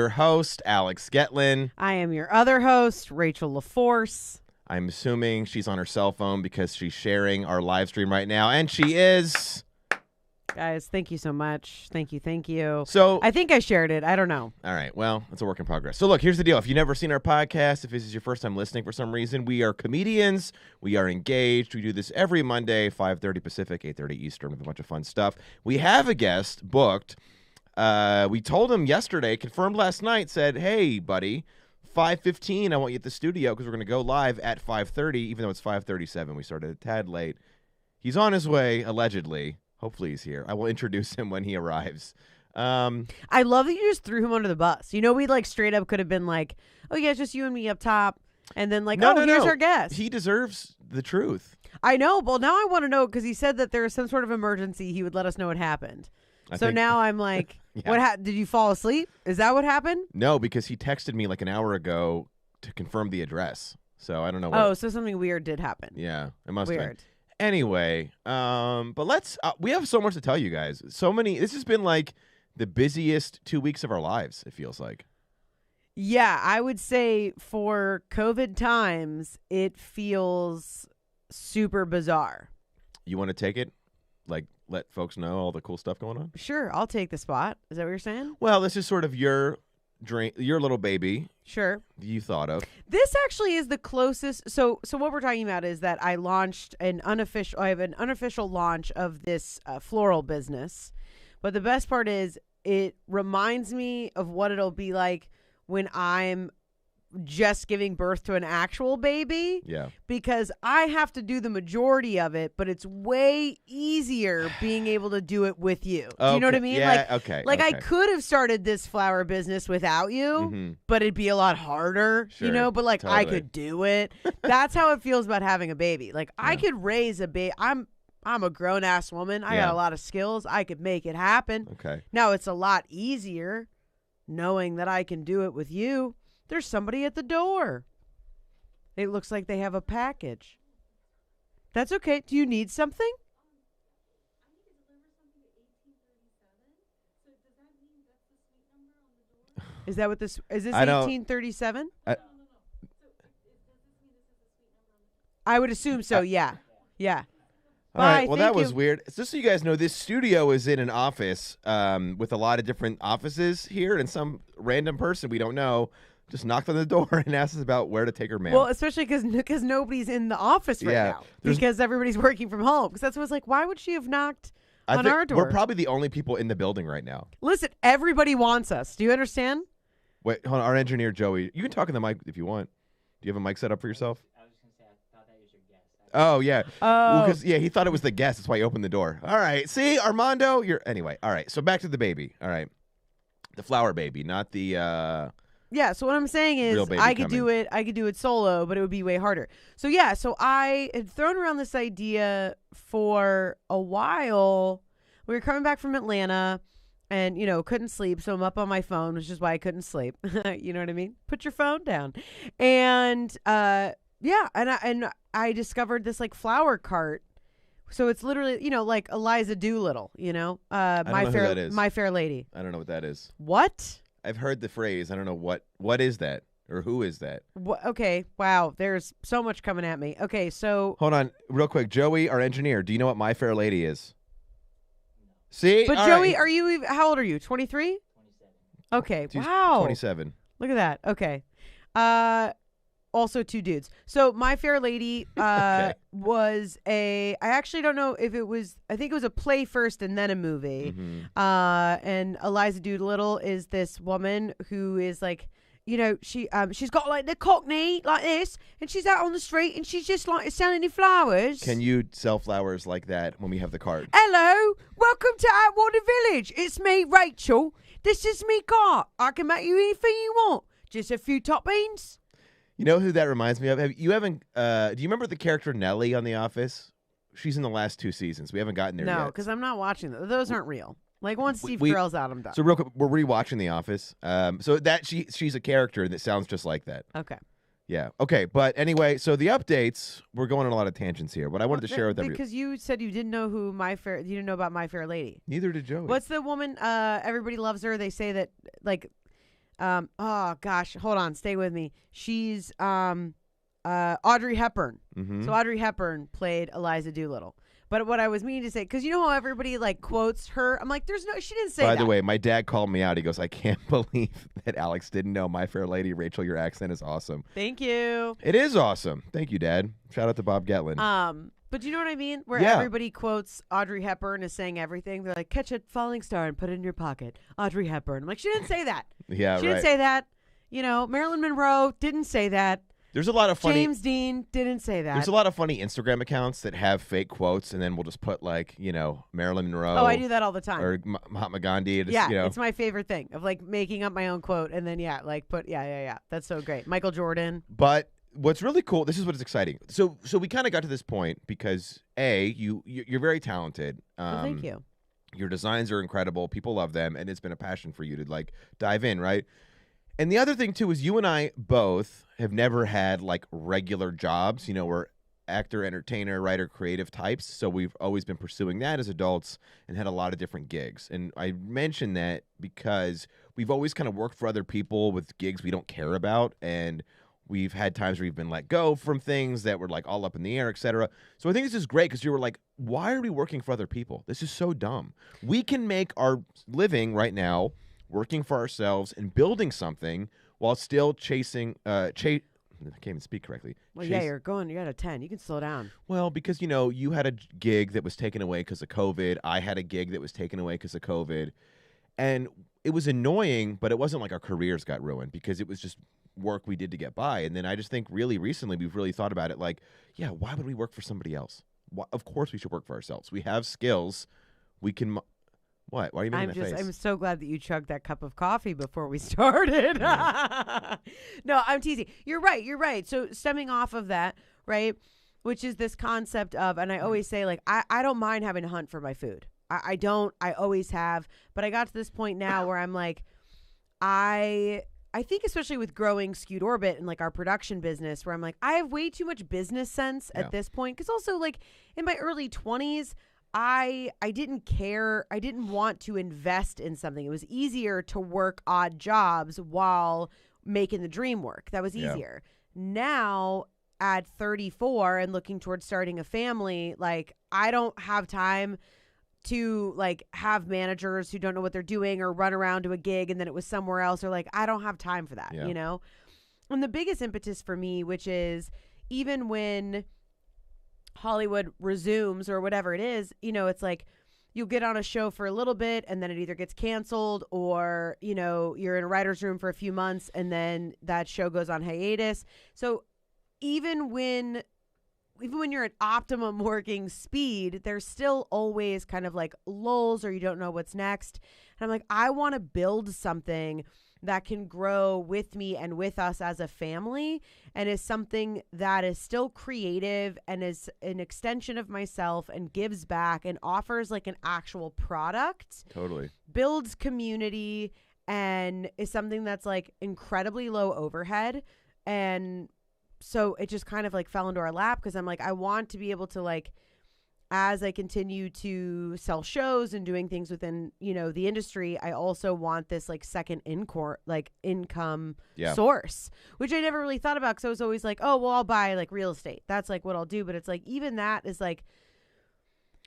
Your host, Alex Getlin. I am your other host, Rachel LaForce. I'm assuming she's on her cell phone because she's sharing our live stream right now, and she is. Guys, thank you so much. Thank you. So I think I shared it. I don't know. All right. Well, it's a work in progress. So look, here's the deal. If you've never seen our podcast, if this is your first time listening for some reason, we are comedians. We are engaged. We do this every Monday, 5:30 Pacific, 8:30 Eastern, with a bunch of fun stuff. We have a guest booked. We told him yesterday, confirmed last night, said, hey, buddy, 5:15, I want you at the studio because we're going to go live at 5:30, even though it's 5:37. We started a tad late. He's on his way, allegedly. Hopefully he's here. I will introduce him when he arrives. I love that you just threw him under the bus. You know, we like straight up could have been like, oh, yeah, it's just you and me up top. And then like, here's our guest. He deserves the truth. I know. Well, now I want to know because he said that there was some sort of emergency. He would let us know what happened. Now I'm like, yeah. Did you fall asleep? Is that what happened? No, because he texted me like an hour ago to confirm the address. So I don't know. So something weird did happen. Yeah, it must have been. Weird. Anyway, but let's, we have so much to tell you guys. This has been like the busiest 2 weeks of our lives, it feels like. Yeah, I would say for COVID times, it feels super bizarre. You want to take it? Like, let folks know all the cool stuff going on? Sure, I'll take the spot. Is that what you're saying? Well, this is sort of your little baby. Sure. You thought of. This actually is the closest. So what we're talking about is that I launched I have an unofficial launch of this floral business. But the best part is it reminds me of what it'll be like when I'm just giving birth to an actual baby. Yeah. Because I have to do the majority of it, but it's way easier being able to do it with you. Do you know what I mean? Yeah, Like I could have started this flower business without you, but it'd be a lot harder, sure, you know, but like totally. I could do it. That's how it feels about having a baby. Like I could raise a baby. I'm a grown ass woman. I got a lot of skills. I could make it happen. Okay. Now it's a lot easier knowing that I can do it with you. There's somebody at the door. It looks like they have a package. That's okay. Do you need something? I need to deliver something to 1837. So does that mean that's the suite number on the door? Is that what this is? This 1837? No. So does this mean this is the suite number on the door? I would assume so. Yeah. All right. Bye, Well, thank that was you. weird. Just so you guys know, this studio is in an office with a lot of different offices here, and some random person we don't know just knocked on the door and asked us about where to take her mail. Well, especially because nobody's in the office right now because everybody's working from home. Because that's what's like, why would she have knocked on our door? We're probably the only people in the building right now. Listen, everybody wants us. Do you understand? Wait, hold on. Our engineer, Joey, you can talk in the mic if you want. Do you have a mic set up for yourself? I was going to say, I thought that was your guest. Oh, yeah. Oh. Because, he thought it was the guest. That's why he opened the door. All right. See, Armando, Anyway, all right. So back to the baby. All right. The flower baby, not the... Yeah, so what I'm saying is I could do it solo, but it would be way harder. So yeah, so I had thrown around this idea for a while. We were coming back from Atlanta and, couldn't sleep. So I'm up on my phone, which is why I couldn't sleep. You know what I mean? Put your phone down. And and I discovered this like flower cart. So it's literally, like Eliza Doolittle, I don't know who that is. My Fair Lady. I don't know what that is. What? I've heard the phrase. I don't know what is that or who is that? Okay. Wow. There's so much coming at me. Okay. So hold on real quick. Joey, our engineer, do you know what My Fair Lady is? See? But all Joey, right. how old are you? 23? 27. Okay. She's Wow. 27. Look at that. Okay. Also two dudes. So My Fair Lady was I actually don't know if it was, I think it was a play first and then a movie. Mm-hmm. And Eliza Doolittle is this woman who is like, she's got like the cockney like this and she's out on the street and she's just like selling flowers. Can you sell flowers like that when we have the cart? Hello, welcome to Atwater Village. It's me, Rachel. This is me cart. I can make you anything you want. Just a few toppings. You know who that reminds me of? Do you remember the character Nellie on The Office? She's in the last 2 seasons. We haven't gotten there yet. No, because I'm not watching those. Those aren't real. Like once Steve Carell's out, I'm done. So real quick, we're rewatching The Office. So that she's a character that sounds just like that. Okay. Yeah. Okay. But anyway, so the updates, we're going on a lot of tangents here. What I wanted to share with everyone. Because you said you didn't know you didn't know about My Fair Lady. Neither did Joey. What's the woman? Everybody loves her. They say that like Oh gosh, hold on, stay with me. She's Audrey Hepburn. Mm-hmm. So Audrey Hepburn played Eliza Doolittle. But what I was meaning to say, because you know how everybody like quotes her, I'm like, she didn't say that. By the way, my dad called me out. He goes, I can't believe that Alex didn't know My Fair Lady. Rachel, your accent is awesome. Thank you. It is awesome. Thank you, Dad. Shout out to Bob Gatlin. But you know what I mean? Where everybody quotes Audrey Hepburn as saying everything. They're like, catch a falling star and put it in your pocket. Audrey Hepburn. I'm like, she didn't say that. Yeah, she didn't say that. You know, Marilyn Monroe didn't say that. There's a lot of funny. James Dean didn't say that. There's a lot of funny Instagram accounts that have fake quotes, and then we'll just put like, you know, Marilyn Monroe. Oh, I do that all the time. Or Mahatma Gandhi. It's my favorite thing of like making up my own quote, and then put. That's so great. Michael Jordan. But what's really cool, this is what's exciting. So we kind of got to this point because you're very talented. Well, thank you. Your designs are incredible. People love them, and it's been a passion for you to like dive in, right? And the other thing too is you and I both have never had like regular jobs. You know, we're actor, entertainer, writer, creative types. So we've always been pursuing that as adults and had a lot of different gigs. And I mention that because we've always kind of worked for other people with gigs we don't care about, and we've had times where we've been let go from things that were like all up in the air, etc. So I think this is great because you were like, why are we working for other people? This is so dumb. We can make our living right now working for ourselves and building something while still chasing I can't even speak correctly. Well, you're at a 10. You can slow down. Well, because, you know, you had a gig that was taken away because of COVID. I had a gig that was taken away because of COVID. And it was annoying, but it wasn't like our careers got ruined because it was just work we did to get by. And then I just think really recently we've really thought about it like, yeah, why would we work for somebody else? Of course we should work for ourselves. We have skills. We can... What? Why are you making that face? I'm so glad that you chugged that cup of coffee before we started. No, I'm teasing. You're right. So stemming off of that, right, which is this concept of, and I always say, like, I don't mind having to hunt for my food. I don't. I always have. But I got to this point now where I'm like, I think especially with growing Skewed Orbit and like our production business, where I'm like, I have way too much business sense at this point. Because also, like, in my early 20s, I didn't care. I didn't want to invest in something. It was easier to work odd jobs while making the dream work. That was easier. Now at 34 and looking towards starting a family, like, I don't have time to like have managers who don't know what they're doing or run around to a gig and then it was somewhere else, or like, I don't have time for that, you know? And the biggest impetus for me, which is even when Hollywood resumes or whatever it is, you know, it's like you'll get on a show for a little bit and then it either gets canceled or, you know, you're in a writer's room for a few months and then that show goes on hiatus. So even when you're at optimum working speed, there's still always kind of like lulls or you don't know what's next. And I'm like, I want to build something that can grow with me and with us as a family and is something that is still creative and is an extension of myself and gives back and offers like an actual product. Totally. Builds community and is something that's like incredibly low overhead. And so it just kind of like fell into our lap because I'm like, I want to be able to like, as I continue to sell shows and doing things within, you know, the industry, I also want this like second income source, which I never really thought about because I was always like, oh, well, I'll buy like real estate. That's like what I'll do. But it's like, even that is like,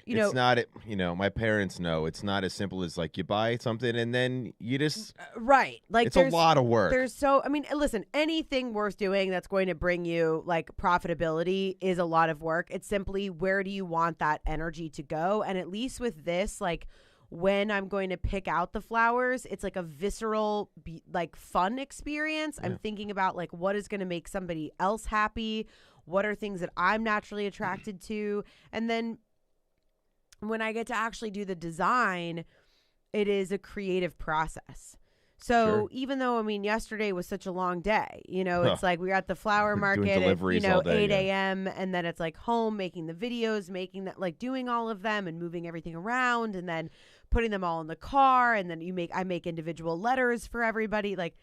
it's not, you know, my parents know it's not as simple as like you buy something and then you just. Right. Like it's a lot of work. Listen, anything worth doing that's going to bring you like profitability is a lot of work. It's simply where do you want that energy to go? And at least with this, like when I'm going to pick out the flowers, it's like a visceral, like fun experience. Yeah. I'm thinking about like what is going to make somebody else happy? What are things that I'm naturally attracted to? And then when I get to actually do the design, it is a creative process. So even though, I mean, yesterday was such a long day, you know, it's like we were at the flower market at, you know, 8 a.m. And then it's like home making the videos, making that, like doing all of them and moving everything around and then putting them all in the car. And then I make individual letters for everybody. Like,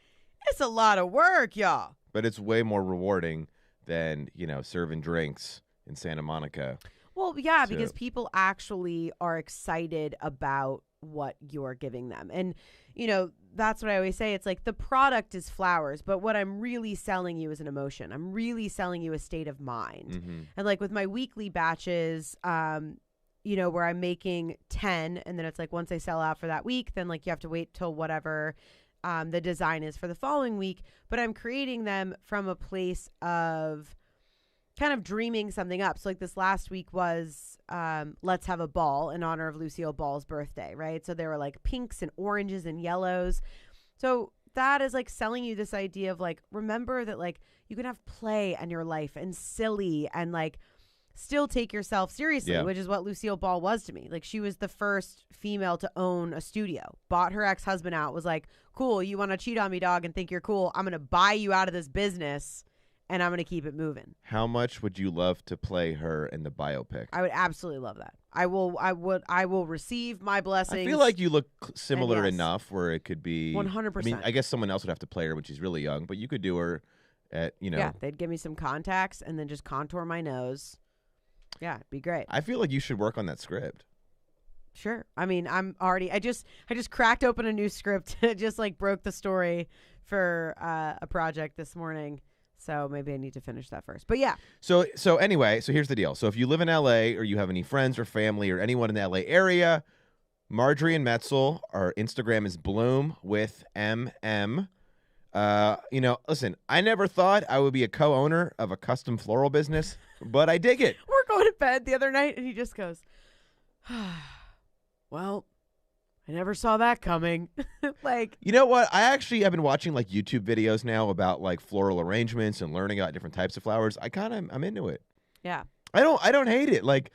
it's a lot of work, y'all. But it's way more rewarding than, you know, serving drinks in Santa Monica. Well, yeah, because people actually are excited about what you're giving them. And, you know, that's what I always say. It's like the product is flowers, but what I'm really selling you is an emotion. I'm really selling you a state of mind. Mm-hmm. And like with my weekly batches, you know, where I'm making 10 and then it's like once they sell out for that week, then like you have to wait till whatever the design is for the following week. But I'm creating them from a place of kind of dreaming something up. So like this last week was Let's Have a Ball in honor of Lucille Ball's birthday, right? So there were like pinks and oranges and yellows. So that is like selling you this idea of like, remember that like you can have play in your life and silly and like still take yourself seriously, which is what Lucille Ball was to me. Like she was the first female to own a studio, bought her ex-husband out, was like, cool, you want to cheat on me, dog, and think you're cool. I'm going to buy you out of this business. And I'm going to keep it moving. How much would you love to play her in the biopic? I would absolutely love that. I will receive my blessings. I feel like you look similar enough where it could be 100%. I mean, I guess someone else would have to play her when she's really young, but you could do her at, you know. Yeah, they'd give me some contacts and then just contour my nose. Yeah, it'd be great. I feel like you should work on that script. Sure. I mean, I just cracked open a new script. Just like broke the story for a project this morning. So maybe I need to finish that first. But yeah. So anyway, so here's the deal. So if you live in LA or you have any friends or family or anyone in the LA area, Marjorie and Metzel, our Instagram is Bloom with MM. You know, listen, I never thought I would be a co-owner of a custom floral business, but I dig it. We're going to bed the other night and he just goes, well, I never saw that coming. Like, you know what? I actually have been watching like YouTube videos now about like floral arrangements and learning about different types of flowers. I'm into it. Yeah. I don't hate it. Like,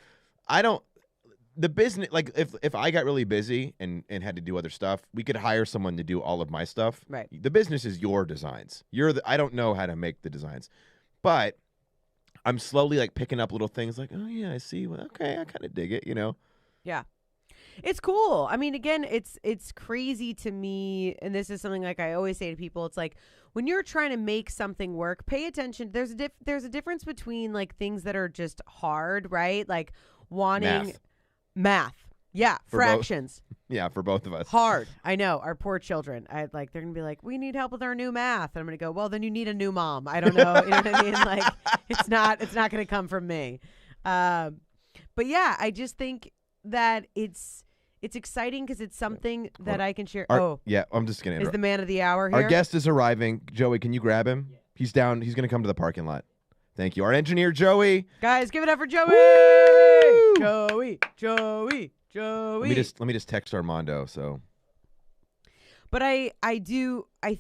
the business, like if I got really busy and had to do other stuff, we could hire someone to do all of my stuff. Right. The business is your designs. I don't know how to make the designs, but I'm slowly like picking up little things like, oh yeah, I see. Well, okay, I kind of dig it, you know? Yeah. It's cool. I mean, again, it's crazy to me, and this is something like I always say to people. It's like when you're trying to make something work, pay attention. There's a difference between like things that are just hard, right? Like wanting math. Yeah, For fractions. Yeah, for both of us. Hard. I know. Our poor children. They're gonna be like, we need help with our new math, and I'm gonna go, well, then you need a new mom. I don't know. You know what I mean? Like, it's not gonna come from me. But yeah, I just think that it's exciting because it's something that I can share. Yeah, I'm just going to interrupt. Is the man of the hour here? Our guest is arriving. Joey, can you grab him? Yeah. He's down. He's going to come to the parking lot. Thank you. Our engineer, Joey. Guys, give it up for Joey. Woo! Joey. Let me just text Armando. So. But I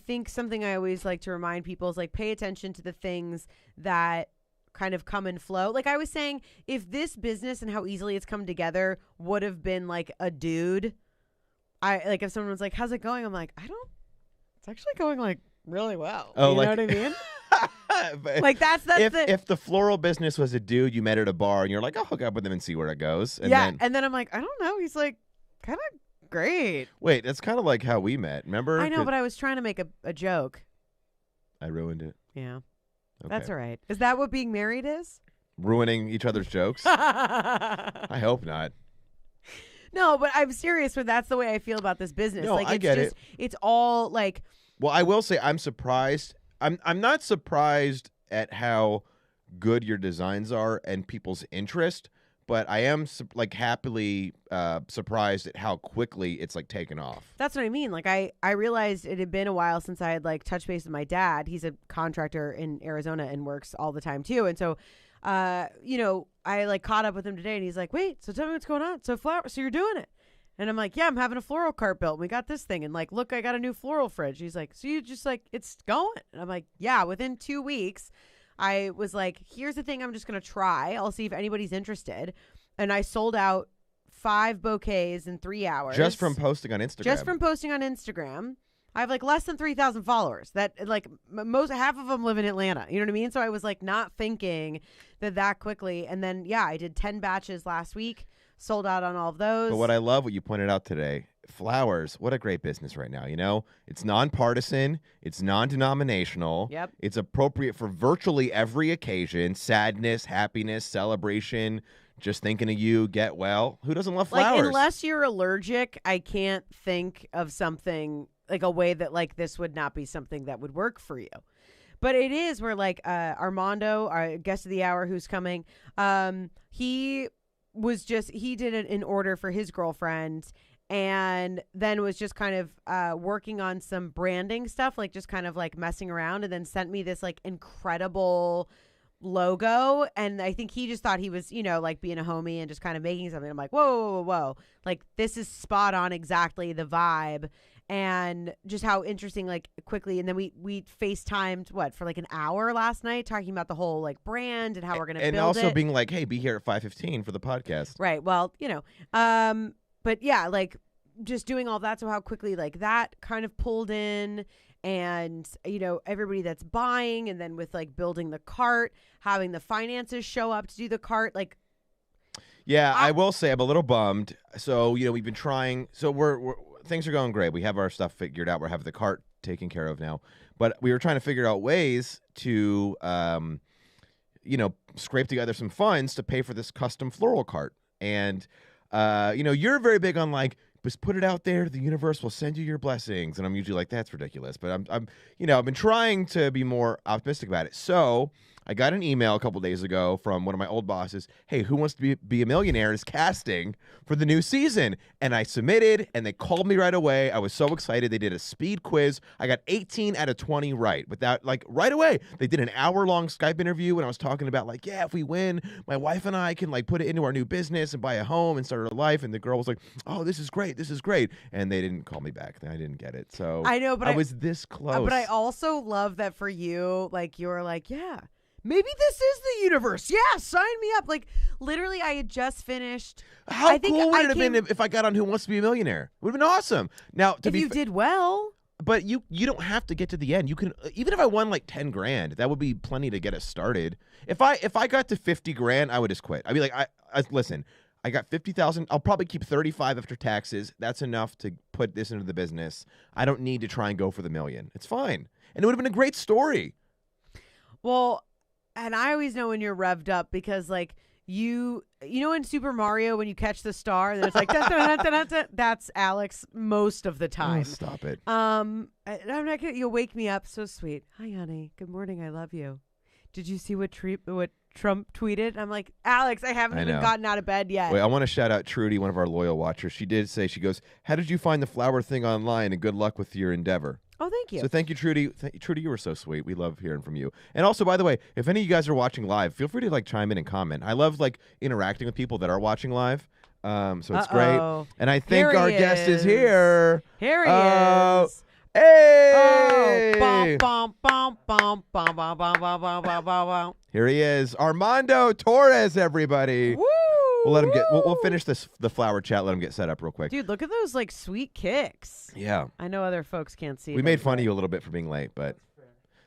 think something I always like to remind people is like pay attention to the things that kind of come and flow. Like I was saying, if this business and how easily it's come together would have been like a dude, if someone was like, how's it going? I'm like, it's actually going like really well. Oh, you know what I mean? Like that's if the floral business was a dude you met at a bar and you're like, I'll hook up with him and see where it goes. And and then I'm like, I don't know. He's like kind of great. Wait, that's kind of like how we met. Remember? I know, but I was trying to make a joke. I ruined it. Yeah. Okay. That's all right. Is that what being married is? Ruining each other's jokes? I hope not. No, but I'm serious when that's the way I feel about this business. No, like, I get it. It's all like. Well, I will say I'm surprised. I'm not surprised at how good your designs are and people's interest, but I am like happily surprised at how quickly it's like taken off. That's what I mean. Like I realized it had been a while since I had like touched base with my dad. He's a contractor in Arizona and works all the time too. And so, you know, I like caught up with him today and he's like, wait, so tell me what's going on. So you're doing it. And I'm like, yeah, I'm having a floral cart built. We got this thing. And like, look, I got a new floral fridge. He's like, so you just like, it's going. And I'm like, yeah, within 2 weeks, I was like, here's the thing I'm just going to try. I'll see if anybody's interested. And I sold out 5 bouquets in 3 hours. Just from posting on Instagram. I have like less than 3,000 followers that like half of them live in Atlanta. You know what I mean? So I was like not thinking that quickly. And then, yeah, I did 10 batches last week. Sold out on all of those. But what I love, what you pointed out today, flowers, what a great business right now, you know? It's nonpartisan. It's non-denominational. Yep. It's appropriate for virtually every occasion, sadness, happiness, celebration, just thinking of you, get well. Who doesn't love flowers? Like, unless you're allergic, I can't think of something, like a way that, like, this would not be something that would work for you. But it is where, like, Armando, our guest of the hour who's coming, he did an order for his girlfriend, and then was just kind of working on some branding stuff, like just kind of like messing around, and then sent me this like incredible logo. And I think he just thought he was, like being a homie and just kind of making something. I'm like, whoa. Like, this is spot on, exactly the vibe. And just how interesting, like, quickly. And then we FaceTimed, for like an hour last night, talking about the whole like brand and how we're going to build it. And also being like, hey, be here at 5:15 for the podcast. Right. Well, but yeah, like, just doing all that. So how quickly, like, that kind of pulled in, and, everybody that's buying, and then with like building the cart, having the finances show up to do the cart. Like, yeah, I will say I'm a little bummed. So, we've been trying. So we're things are going great. We have our stuff figured out. We're having the cart taken care of now. But we were trying to figure out ways to, scrape together some funds to pay for this custom floral cart. And, you're very big on like, just put it out there. The universe will send you your blessings. And I'm usually like, that's ridiculous. But I've been trying to be more optimistic about it. So I got an email a couple days ago from one of my old bosses. Hey, Who Wants to Be a Millionaire is casting for the new season. And I submitted, and they called me right away. I was so excited. They did a speed quiz. I got 18 out of 20 right. Without, like, right away. They did an hour-long Skype interview, and I was talking about, like, yeah, if we win, my wife and I can, like, put it into our new business and buy a home and start a life. And the girl was like, oh, this is great. This is great. And they didn't call me back. I didn't get it. So I know, but I was this close. But I also love that for you, like, you were like, yeah, maybe this is the universe. Yeah, sign me up. Like, literally, I had just finished. How cool would it have been if I got on Who Wants to Be a Millionaire? Would have been awesome. Now, if you did well. But you don't have to get to the end. You can, even if I won like 10 grand, that would be plenty to get us started. If I got to 50 grand, I would just quit. I'd be like, listen, I got 50,000. I'll probably keep 35 after taxes. That's enough to put this into the business. I don't need to try and go for the million. It's fine. And it would have been a great story. Well, and I always know when you're revved up because, like, you know in Super Mario when you catch the star and it's like that's Alex most of the time. Oh, stop it. I'm not gonna. You'll wake me up. So sweet. Hi, honey. Good morning. I love you. Did you see what Trump tweeted? I'm like, Alex, I haven't even gotten out of bed yet. Wait, I want to shout out Trudy, one of our loyal watchers. She did say, she goes, how did you find the flower thing online, and good luck with your endeavor? Oh, thank you. So thank you, Trudy. Trudy, you were so sweet. We love hearing from you. And also, by the way, if any of you guys are watching live, feel free to like chime in and comment. I love like interacting with people that are watching live. So it's great. And I think our guest is here. Here he is. Hey! Oh, bum, bum, bum, bum, bum, bum, bum, bum, bum, bum. Here he is, Armando Torres. Everybody. Woo! We'll let him get. We'll finish the flower chat. Let him get set up real quick. Dude, look at those like sweet kicks. Yeah. I know other folks can't see. We made fun of you a little bit for being late, but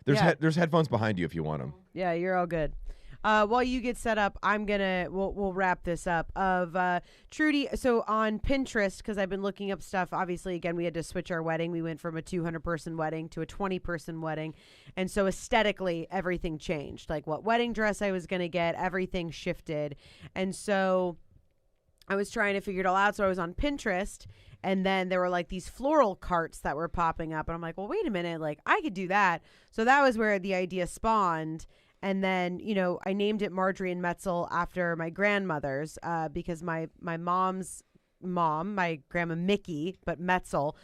there's headphones behind you if you want them. Yeah, you're all good. While you get set up, we'll wrap this up of Trudy. So on Pinterest, because I've been looking up stuff, obviously, again, we had to switch our wedding. We went from a 200-person wedding to a 20-person wedding. And so aesthetically, everything changed. Like what wedding dress I was going to get, everything shifted. And so I was trying to figure it all out. So I was on Pinterest, and then there were like these floral carts that were popping up. And I'm like, well, wait a minute. Like I could do that. So that was where the idea spawned. And then, I named it Marjorie and Metzel after my grandmother's because my mom's mom, my grandma Mickey, but Metzel,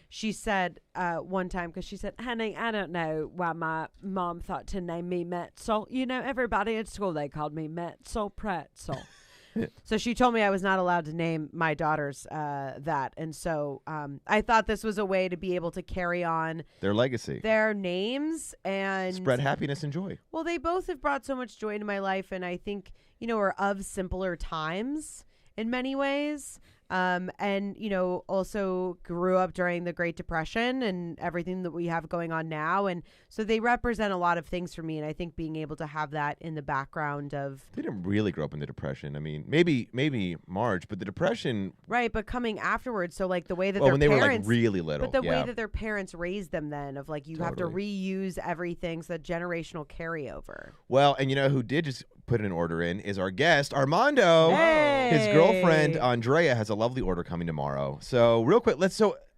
she said one time, because she said, honey, I don't know why my mom thought to name me Metzel. Everybody at school, they called me Metzel Pretzel. So she told me I was not allowed to name my daughters that. And so I thought this was a way to be able to carry on their legacy, their names, and spread happiness and joy. Well, they both have brought so much joy into my life. And I think, are of simpler times in many ways. And, also grew up during the Great Depression and everything that we have going on now. And so they represent a lot of things for me. And I think being able to have that in the background of... They didn't really grow up in the Depression. I mean, maybe Marge, but the Depression... Right, but coming afterwards. So like the way that when they parents... were like really little. But the way that their parents raised them then of like you have to reuse everything. So that generational carryover. Well, and who did just put an order in is our guest, Armando. Hey. His girlfriend, Andrea, has a lovely order coming tomorrow. So real quick,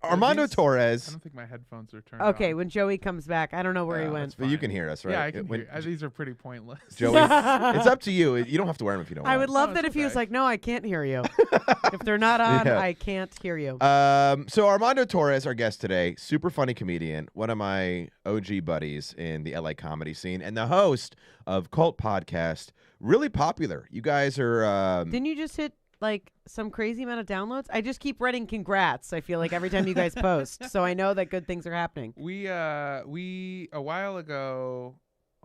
Armando Torres. I don't think my headphones are turned on. Okay, when Joey comes back, I don't know where he went. But you can hear us, right? Yeah, I can hear. These are pretty pointless. Joey, it's up to you. You don't have to wear them if you don't want. I would love that if he was like, no, I can't hear you. If they're not on, I can't hear you. So Armando Torres, our guest today, super funny comedian, one of my OG buddies in the LA comedy scene, and the host of Cult Podcast, really popular. You guys are... Didn't you just hit like some crazy amount of downloads? I just keep writing congrats. I feel like every time you guys post, so I know that good things are happening. We a while ago,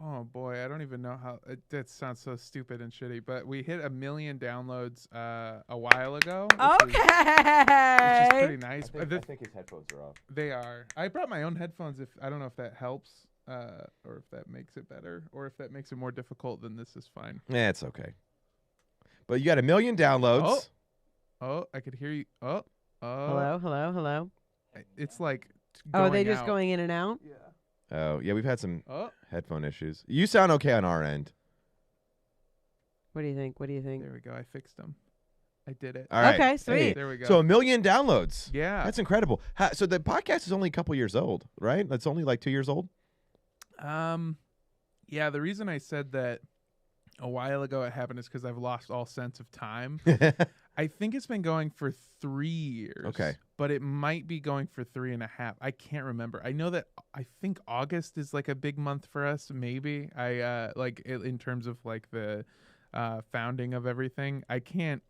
oh boy, I don't even know how that sounds so stupid and shitty, but we hit 1 million downloads a while ago. Which is pretty nice. I think his headphones are off. They are. I brought my own headphones. I don't know if that helps, or if that makes it better, or if that makes it more difficult. Then this is fine. Yeah, it's okay. But you got 1 million downloads. Oh, I could hear you. Oh. Hello. It's like. Are they just out. going in and out? Yeah. Oh, yeah, we've had some headphone issues. You sound okay on our end. What do you think? There we go. I fixed them. I did it. All right. Okay, sweet. Hey, there we go. So 1 million downloads. Yeah. That's incredible. So the podcast is only a couple years old, right? That's only like 2 years old? Yeah, the reason I said that a while ago it happened is because I've lost all sense of time. I think it's been going for 3 years. Okay. But it might be going for 3.5. I can't remember. I know that I think August is like a big month for us. Maybe in terms of like the founding of everything. I can't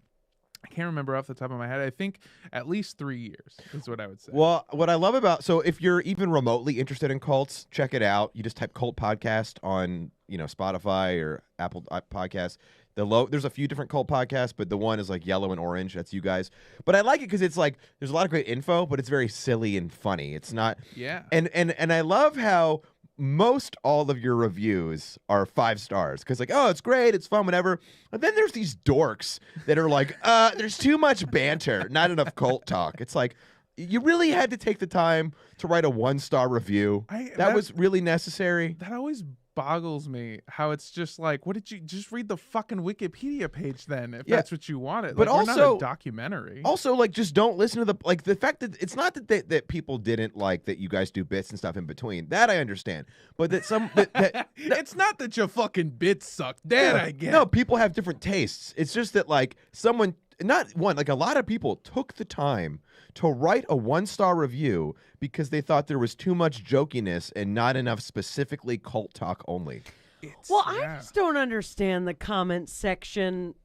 remember off the top of my head. I think at least 3 years is what I would say. Well, what I love so if you're even remotely interested in cults, check it out. You just type Cult Podcast on, Spotify or Apple Podcasts. There's a few different cult podcasts, but the one is like yellow and orange. That's you guys. But I like it because it's like there's a lot of great info, but it's very silly and funny. It's not. Yeah. And I love how most all of your reviews are 5 stars because like, oh, it's great, it's fun, whatever. And then there's these dorks that are like, there's too much banter, not enough cult talk. It's like you really had to take the time to write a 1-star review. That was really necessary. That always boggles me how it's just like, what did you just read the fucking Wikipedia page then if that's what you wanted? But like, also, we're not a documentary. Also, like, just don't listen to the fact that it's not that people didn't like that you guys do bits and stuff in between. That I understand, but that it's not that your fucking bits suck. That I get. No, people have different tastes. It's just that like a lot of people took the time to write a 1-star review because they thought there was too much jokiness and not enough specifically cult talk only. I just don't understand the comment section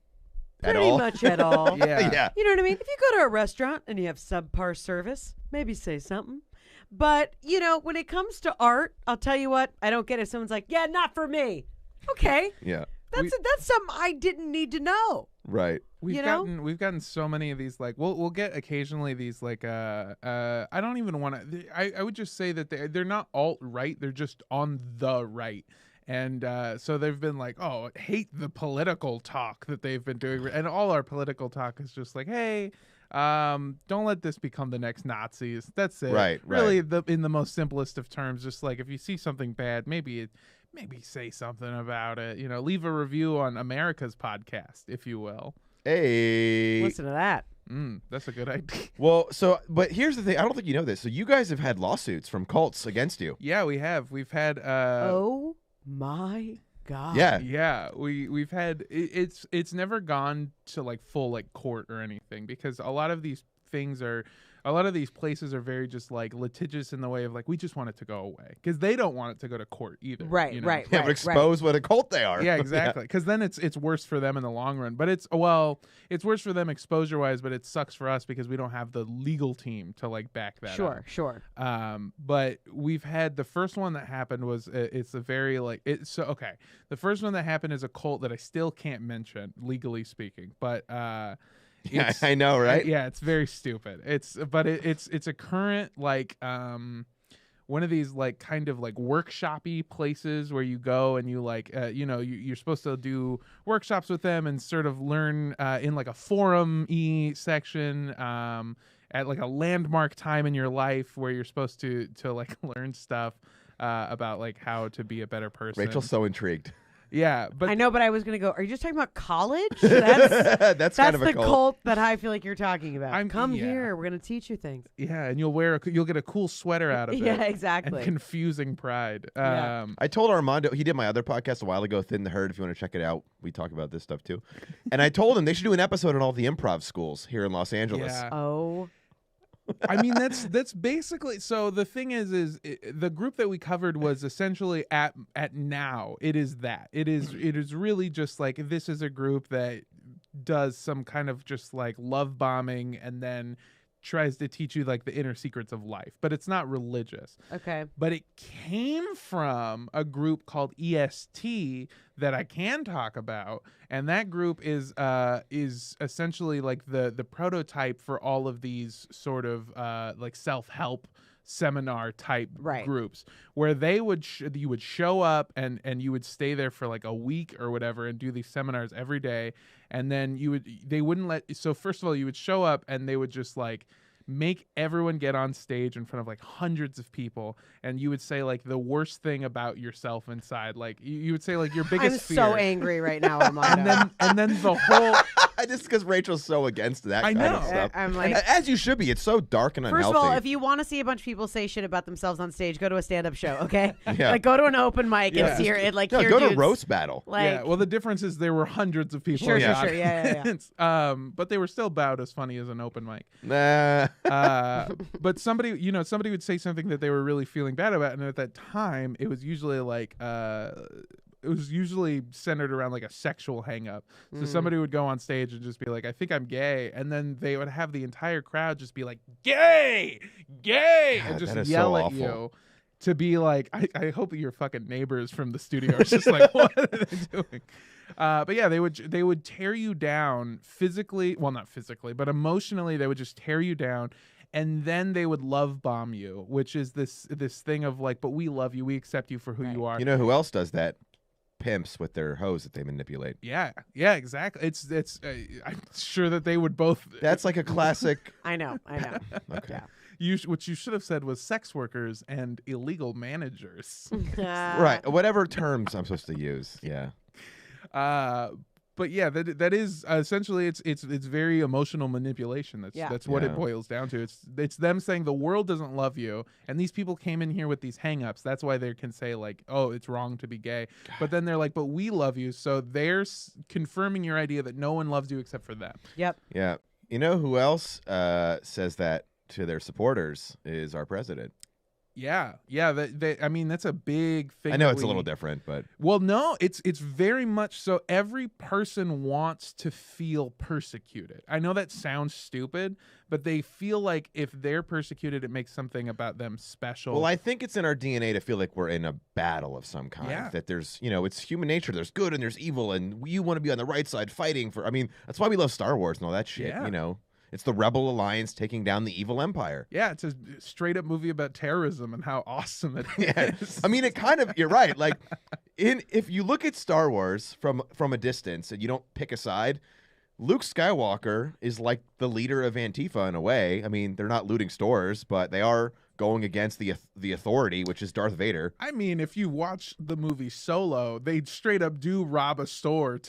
At all? much at all. Yeah. You know what I mean? If you go to a restaurant and you have subpar service, maybe say something. But, when it comes to art, I'll tell you what, I don't get it. Someone's like, yeah, not for me. Okay. Yeah. That's something I didn't need to know. Right. We've gotten so many of these, like we'll get occasionally these like I don't even want to. I would just say that they're not alt right. They're just on the right. And so they've been like, oh, hate the political talk that they've been doing, and all our political talk is just like, hey, don't let this become the next Nazis. That's it. Right. Really, in the most simplest of terms, just like if you see something bad, maybe say something about it. Leave a review on America's podcast, if you will. Hey. Listen to that. That's a good idea. Well, but here's the thing. I don't think you know this. So you guys have had lawsuits from cults against you. Yeah, we have. We've had. Oh my God. Yeah. We've had. It's never gone to like full like court or anything because a lot of these places are very just like litigious in the way of like, we just want it to go away because they don't want it to go to court either. Right. Yeah, but expose what a cult they are. Yeah, exactly. Because then it's worse for them in the long run. But it's worse for them exposure wise, but it sucks for us because we don't have the legal team to like back that up. Sure. But we've had the first one that happened was the first one that happened is a cult that I still can't mention legally speaking, but Yeah, I know, right? Yeah, it's very stupid. It's a current like one of these like kind of like workshop-y places where you go and you like you're supposed to do workshops with them and sort of learn in like a forum-y section at like a landmark time in your life where you're supposed to like learn stuff about like how to be a better person. Rachel's so intrigued. Yeah, but I know, but I was gonna go. Are you just talking about college? That's kind of a the cult. cult that I feel like you're talking about. Come yeah. here. We're gonna teach you things. yeah, and you'll get a cool sweater out of it. Yeah, exactly. And confusing pride. Yeah. I told Armando, he did my other podcast a while ago, Thin the Herd, if you want to check it out. We talk about this stuff too. And I told him they should do an episode on all the improv schools here in Los Angeles. Yeah. Oh. I mean, that's basically. So the thing is the group that we covered was essentially at now. It is that. It is really just like, this is a group that does some kind of just like love bombing and then tries to teach you like the inner secrets of life, but it's not religious. Okay. But it came from a group called EST that I can talk about, and that group is essentially like the prototype for all of these sort of like self-help seminar type groups, where they would you would show up and you would stay there for like a week or whatever and do these seminars every day, and then they wouldn't let. So first of all, you would show up and they would just like make everyone get on stage in front of like hundreds of people, and you would say like the worst thing about yourself inside. Like you would say like your biggest fear. I'm so angry right now, Armando. and then the whole just because Rachel's so against that kind of stuff. I'm like, as you should be. It's so dark and unhealthy. First of all, if you want to see a bunch of people say shit about themselves on stage, go to a stand-up show, okay? Yeah. Like go to an open mic and hear it. Like no, hear go dudes, to roast battle. Like, yeah, well, the difference is there were hundreds of people. Sure, in the sure, yeah. but they were still about as funny as an open mic. Nah. But somebody would say something that they were really feeling bad about, and at that time, it was usually like it was usually centered around like a sexual hang up. So somebody would go on stage and just be like, I think I'm gay. And then they would have the entire crowd just be like, gay, gay, God, and just that is yell so at awful. you to be like, I hope that your fucking neighbors from the studio are just like, what are they doing? But yeah, they would tear you down physically. Well, not physically, but emotionally, they would just tear you down. And then they would love bomb you, which is this thing of like, but we love you. We accept you for who you are. You know who else does that? Pimps with their hoes that they manipulate. Yeah, exactly. It's I'm sure that they would both. That's like a classic. I know. Okay. Yeah. What you should have said was sex workers and illegal managers. Right. Whatever terms I'm supposed to use. Yeah. But yeah, that is essentially it's very emotional manipulation. That's what it boils down to. It's them saying the world doesn't love you, and these people came in here with these hangups. That's why they can say like, oh, it's wrong to be gay. But then they're like, but we love you, so they're confirming your idea that no one loves you except for them. Yep. Yeah. You know who else says that to their supporters is our president. Yeah. I mean, that's a big thing. I know it's a little different, but well, no, it's very much so. Every person wants to feel persecuted. I know that sounds stupid, but they feel like if they're persecuted, it makes something about them special. well, I think it's in our DNA to feel like we're in a battle of some kind. Yeah. That there's, it's human nature. There's good and there's evil, and you want to be on the right side fighting for. I mean, that's why we love Star Wars and all that shit. Yeah. It's the Rebel Alliance taking down the evil empire. Yeah, it's a straight up movie about terrorism and how awesome it is. I mean, it kind of, you're right. Like, if you look at Star Wars from a distance and you don't pick a side, Luke Skywalker is like the leader of Antifa in a way. I mean, they're not looting stores, but they are going against the authority, which is Darth Vader. I mean, if you watch the movie Solo, they straight up do rob a store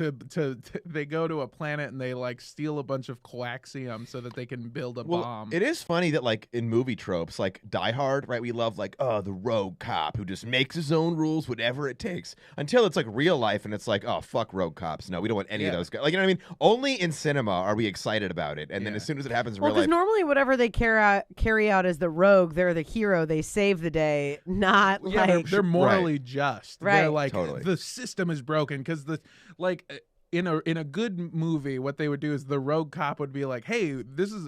they go to a planet and they like steal a bunch of coaxium so that they can build a bomb. It is funny that like in movie tropes, like Die Hard, right? We love like, oh, the rogue cop who just makes his own rules, whatever it takes, until it's like real life and it's like, oh, fuck rogue cops. No, we don't want any of those guys. Like, you know what I mean? Only in cinema are we excited about it. And then as soon as it happens in real life. Well, because normally whatever they carry out as the rogue, they're the hero. They save the day, not like they're morally just. Right. They're like, Totally. the system is broken because in a good movie, what they would do is the rogue cop would be like, hey,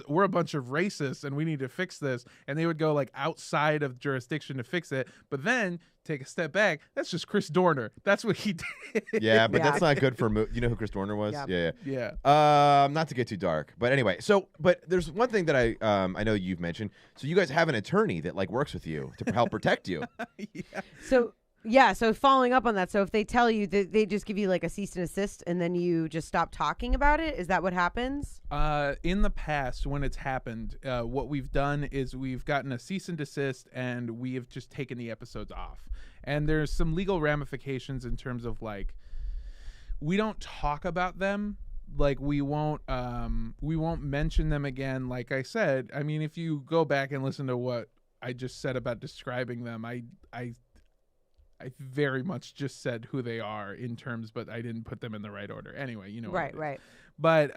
we're a bunch of racists and we need to fix this, and they would go like outside of jurisdiction to fix it, but then take a step back. That's just Chris Dorner. That's what he did. Yeah, but that's not good for you know who Chris Dorner was? Yeah. Not to get too dark, but anyway. But there's one thing that I know you've mentioned. So you guys have an attorney that like works with you to help protect you. So following up on that, so if they tell you that they just give you like a cease and desist and then you just stop talking about it, is that what happens? In the past, when it's happened, what we've done is we've gotten a cease and desist and we have just taken the episodes off. And there's some legal ramifications in terms of like, we don't talk about them. Like we won't mention them again. Like I said, I mean, if you go back and listen to what I just said about describing them, I very much just said who they are in terms, but I didn't put them in the right order. Anyway, you know. Right. But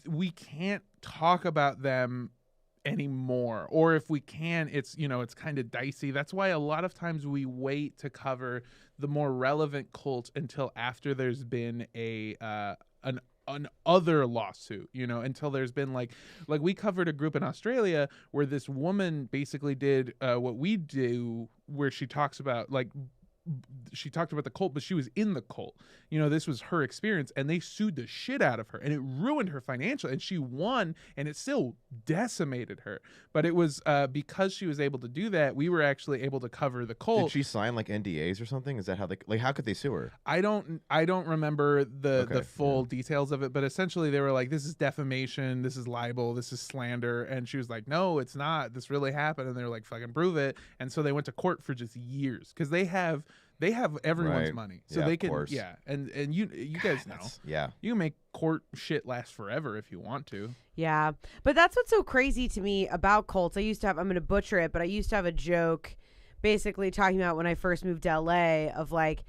we can't talk about them anymore, or if we can, it's kind of dicey. That's why a lot of times we wait to cover the more relevant cult until after there's been an other lawsuit, until there's been like we covered a group in Australia where this woman basically did what we do, where she talks about she talked about the cult, but she was in the cult. This was her experience, and they sued the shit out of her, and it ruined her financially, and she won, and it still decimated her. But it was because she was able to do that, we were actually able to cover the cult. Did she sign like NDAs or something? Is that how how could they sue her? I don't remember the full details of it, but essentially they were like, this is defamation, this is libel, this is slander, and she was like, no, it's not, this really happened. And they were like, fucking prove it. And so they went to court for just years, because they have everyone's money, so they can, and you guys know, you can make court shit last forever if you want to. Yeah, but that's what's so crazy to me about cults. I'm going to butcher it, but I used to have a joke basically talking about when I first moved to LA of like,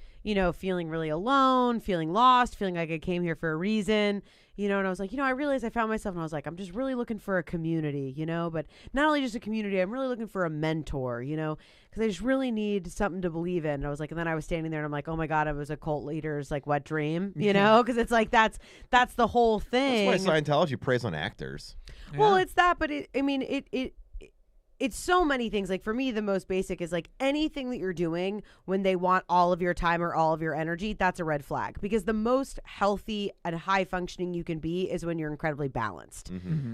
feeling really alone, feeling lost, feeling like I came here for a reason, and I was like, I realized I found myself, and I was like, I'm just really looking for a community, but not only just a community, I'm really looking for a mentor, because I just really need something to believe in. And I was like, and then I was standing there and I'm like, oh my God, I was a cult leader's like wet dream, because it's like, that's the whole thing. That's why Scientology preys on actors. Well, it's that, but it's so many things. Like for me, the most basic is like anything that you're doing when they want all of your time or all of your energy, that's a red flag, because the most healthy and high functioning you can be is when you're incredibly balanced,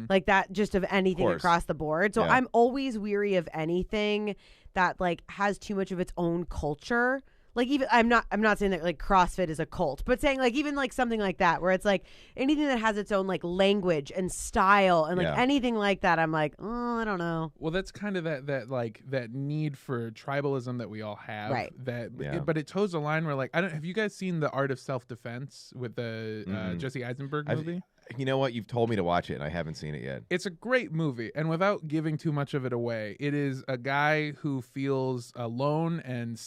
like that, just of anything across the board. So I'm always weary of anything that like has too much of its own culture. Like even I'm not saying that like CrossFit is a cult, but saying like even like something like that where it's like anything that has its own like language and style and like anything like that, I'm like, oh, I don't know. Well, that's kind of that need for tribalism that we all have, right? But it toes a line where like have you guys seen The Art of Self-Defense with the Jesse Eisenberg movie? You know what? You've told me to watch it, and I haven't seen it yet. It's a great movie, and without giving too much of it away, it is a guy who feels alone and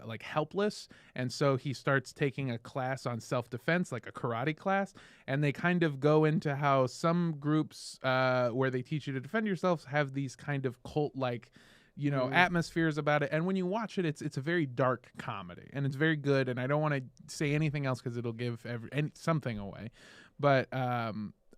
like helpless, and so he starts taking a class on self-defense, like a karate class, and they kind of go into how some groups where they teach you to defend yourself have these kind of cult-like atmospheres about it. And when you watch it, it's a very dark comedy, and it's very good, and I don't want to say anything else because it'll give something away. But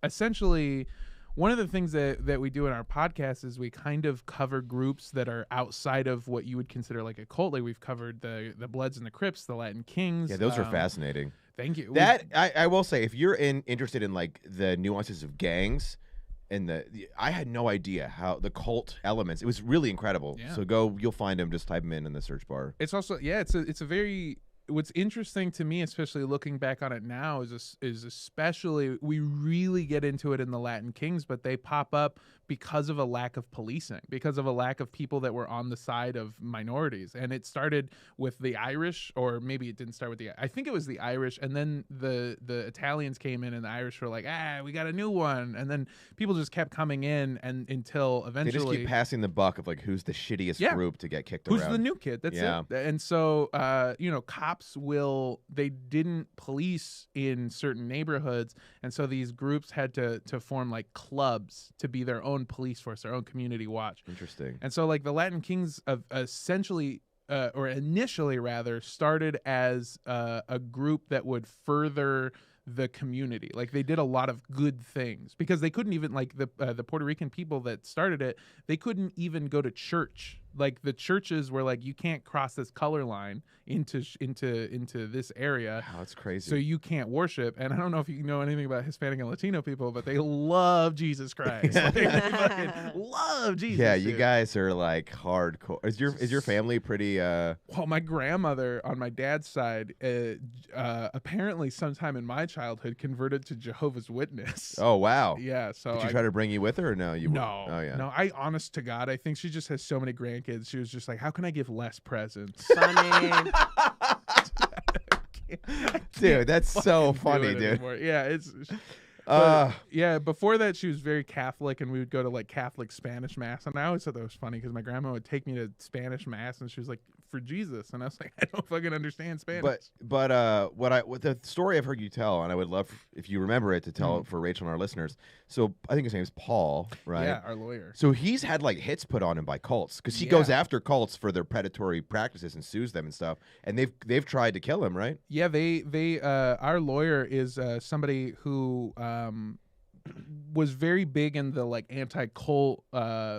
essentially, one of the things that we do in our podcast is we kind of cover groups that are outside of what you would consider like a cult. Like we've covered the Bloods and the Crips, the Latin Kings. Yeah, those are fascinating. Thank you. I will say, if you're interested in like the nuances of gangs, and I had no idea how the cult elements. It was really incredible. Yeah. So you'll find them. Just type them in the search bar. It's also it's a very. What's interesting to me, especially looking back on it now, is especially we really get into it in the Latin Kings, but they pop up because of a lack of policing, because of a lack of people that were on the side of minorities. And it started with the Irish, or maybe it didn't start with I think it was the Irish, and then the Italians came in, and the Irish were like, we got a new one. And then people just kept coming in, and until eventually... They just keep passing the buck of like who's the shittiest group to get kicked around. Who's the new kid? That's it. And so, cops they didn't police in certain neighborhoods, and so these groups had to form like clubs to be their own police force, their own community watch. Interesting. And so like the Latin Kings essentially or initially rather started as a group that would further the community. Like they did a lot of good things because they couldn't even like the Puerto Rican people that started it, they couldn't even go to church. Like the churches were like, you can't cross this color line into this area. Wow, that's crazy. So you can't worship. And I don't know if you know anything about Hispanic and Latino people, but they love Jesus Christ. Like, they fucking love Jesus. Yeah, you guys are like hardcore. Is your family pretty? Well, my grandmother on my dad's side, apparently sometime in my childhood converted to Jehovah's Witness. Oh wow. Yeah. So did you try to bring you with her or no? No. Oh yeah. No. I honest to God, I think she just has so many grandkids. She was just like, how can I give less presents? Funny. Dude, that's so funny, dude. Anymore. Yeah, yeah, before that she was very Catholic, and we would go to like Catholic Spanish mass, and I always thought that was funny because my grandma would take me to Spanish mass, and she was like, for Jesus, and I was like, I don't fucking understand Spanish. But what the story I've heard you tell, and I would love if you remember it to tell it for Rachel and our listeners. So I think his name is Paul, right? Yeah, our lawyer. So he's had like hits put on him by cults because he goes after cults for their predatory practices and sues them and stuff, and they've tried to kill him, right? Yeah, they our lawyer is somebody who was very big in the like anti-cult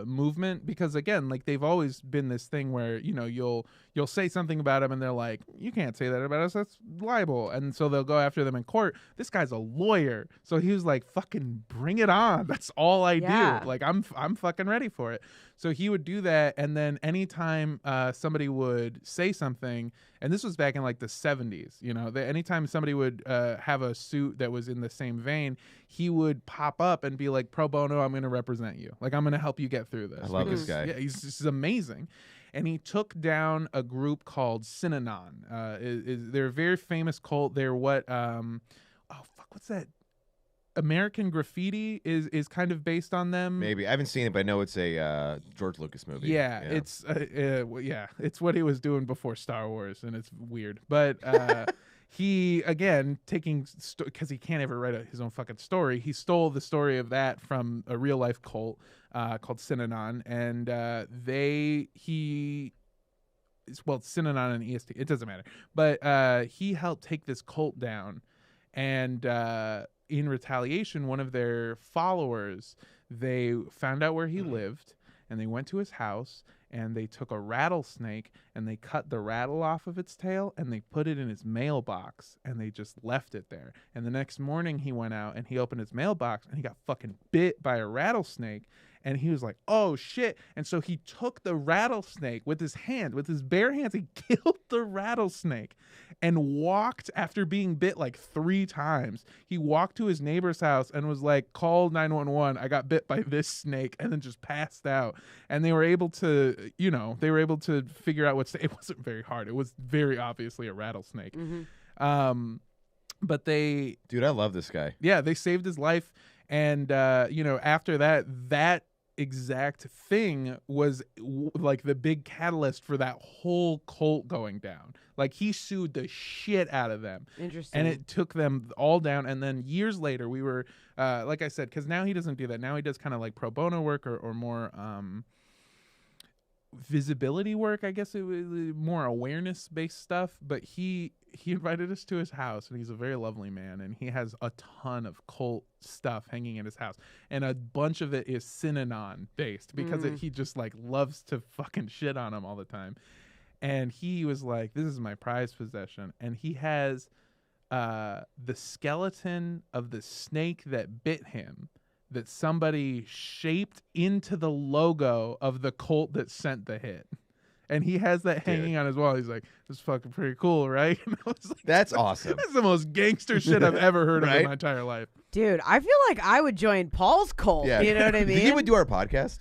movement, because again, like they've always been this thing where, you know, you'll say something about them and they're like, you can't say that about us, that's libel, and so they'll go after them in court. This guy's a lawyer, so he was like, fucking bring it on, that's all I do, like I'm fucking ready for it. So he would do that, and then anytime somebody would say something, and this was back in like the 70s, you know, anytime somebody would have a suit that was in the same vein, he would pop up and be like, pro bono, I'm going to represent you. Like, I'm going to help you get through this. I love this guy. Yeah, he's amazing. And he took down a group called Synanon. They're a very famous cult. They're what, what's that? American Graffiti is kind of based on them. Maybe I haven't seen it, but I know it's a George Lucas movie. Yeah. It's what he was doing before Star Wars, and it's weird. But he, again, taking because he can't ever write his own fucking story. He stole the story of that from a real life cult called Synanon, and it's Synanon and EST. It doesn't matter. But he helped take this cult down, and in retaliation, one of their followers, they found out where he lived, and they went to his house, and they took a rattlesnake and they cut the rattle off of its tail and they put it in his mailbox, and they just left it there. And the next morning he went out and he opened his mailbox and he got fucking bit by a rattlesnake. And he was like, oh shit. And so he took the rattlesnake with his bare hands, he killed the rattlesnake and walked, after being bit like 3 times, he walked to his neighbor's house and was like, call 911, I got bit by this snake, and then just passed out. And they were able to, figure out it wasn't very hard. It was very obviously a rattlesnake. Mm-hmm. But dude, I love this guy. Yeah, they saved his life. And, after that exact thing was like the big catalyst for that whole cult going down. Like, he sued the shit out of them. Interesting. And it took them all down. And then years later, we were, like I said, because now he doesn't do that. Now he does kind of like pro bono work or more visibility work, I guess it was more awareness based stuff. But he invited us to his house, and he's a very lovely man, and he has a ton of cult stuff hanging in his house, and a bunch of it is Synanon based, because he just like loves to fucking shit on him all the time. And he was like, this is my prized possession, and he has the skeleton of the snake that bit him that somebody shaped into the logo of the cult that sent the hit. And he has that hanging on his wall. He's like, this is fucking pretty cool, right? And I was like, that's awesome. That's the most gangster shit I've ever heard of in my entire life. Dude, I feel like I would join Paul's cult. Yeah. You know what I mean? He would do our podcast.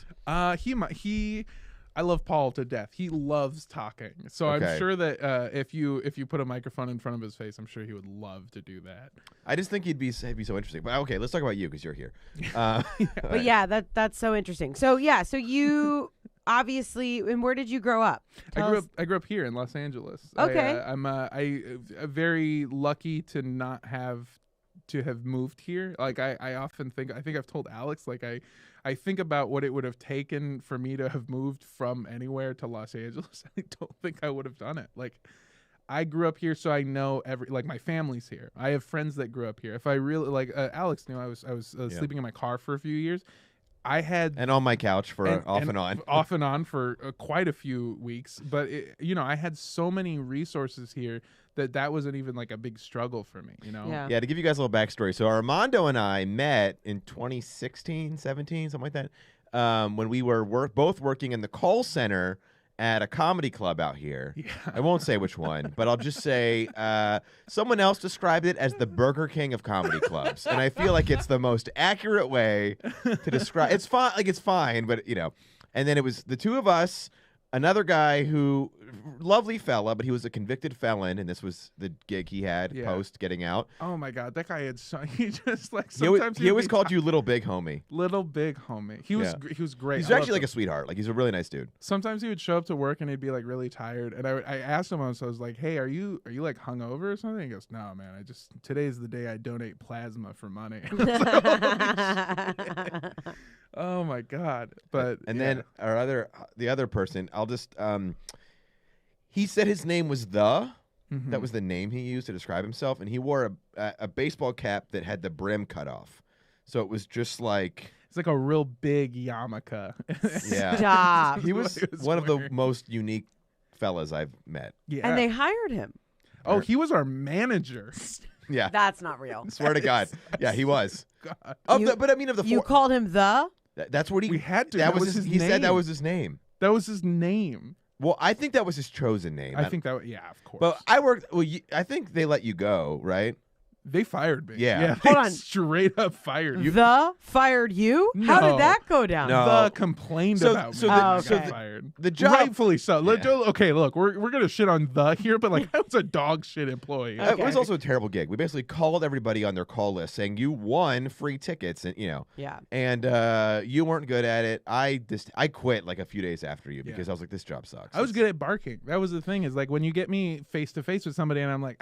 I love Paul to death. He loves talking. So I'm sure that if you put a microphone in front of his face, I'm sure he would love to do that. I just think he'd be so interesting. But okay, let's talk about you, because you're here. But yeah, that's so interesting. So yeah, so you obviously, and where did you grow up? I grew up here in Los Angeles. Okay. I'm very lucky to not have moved here. Like I often think I've told Alex, like I think about what it would have taken for me to have moved from anywhere to Los Angeles. I don't think I would have done it. Like, I grew up here, so I know my family's here. I have friends that grew up here. If I really Alex knew I was sleeping in my car for a few years. I had and on my couch for off and on for quite a few weeks. But I had so many resources here that wasn't even like a big struggle for me, you know? Yeah, to give you guys a little backstory. So Armando and I met in 2016, 17, something like that, when we were both working in the call center at a comedy club out here. Yeah. I won't say which one, but I'll just say someone else described it as the Burger King of comedy clubs. And I feel like it's the most accurate way to describe. It's fine, but And then it was the two of us, another guy who lovely fella, but he was a convicted felon, and this was the gig he had post getting out. Oh my God, that guy had he just like sometimes he always called you Little Big Homie. Little Big Homie. He was great. He's actually like a sweetheart. Like he's a really nice dude. Sometimes he would show up to work and he'd be like really tired, and I asked him once, I was like, "Hey, are you like hungover or something?" He goes, "No, man. Today's the day I donate plasma for money." Oh my God. But then the other person, I'll just he said his name was That was the name he used to describe himself, and he wore a baseball cap that had the brim cut off. So it was just like it's like a real big yarmulke. Yeah. Stop. He was one of the most unique fellas I've met. Yeah. And they hired him. Oh, he was our manager. Yeah. That's not real. Swear to God. Yeah, he was. God. You called him that's what we had to. That was his name. He said that was his name. That was his name. Well, I think that was his chosen name. I think that. Yeah, of course. But I think they let you go, right? They fired me. Yeah. Hold on. Straight up fired you. Fired you? No. How did that go down? No. Complained about me. got fired. The job, rightfully so. Yeah. Okay, look, we're gonna shit on here, but like I was a dog shit employee. Okay. It was also a terrible gig. We basically called everybody on their call list saying you won free tickets, and Yeah. and you weren't good at it. I quit like a few days after you because I was like, this job sucks. I was good at barking. That was the thing. Is like when you get me face to face with somebody, and I'm like,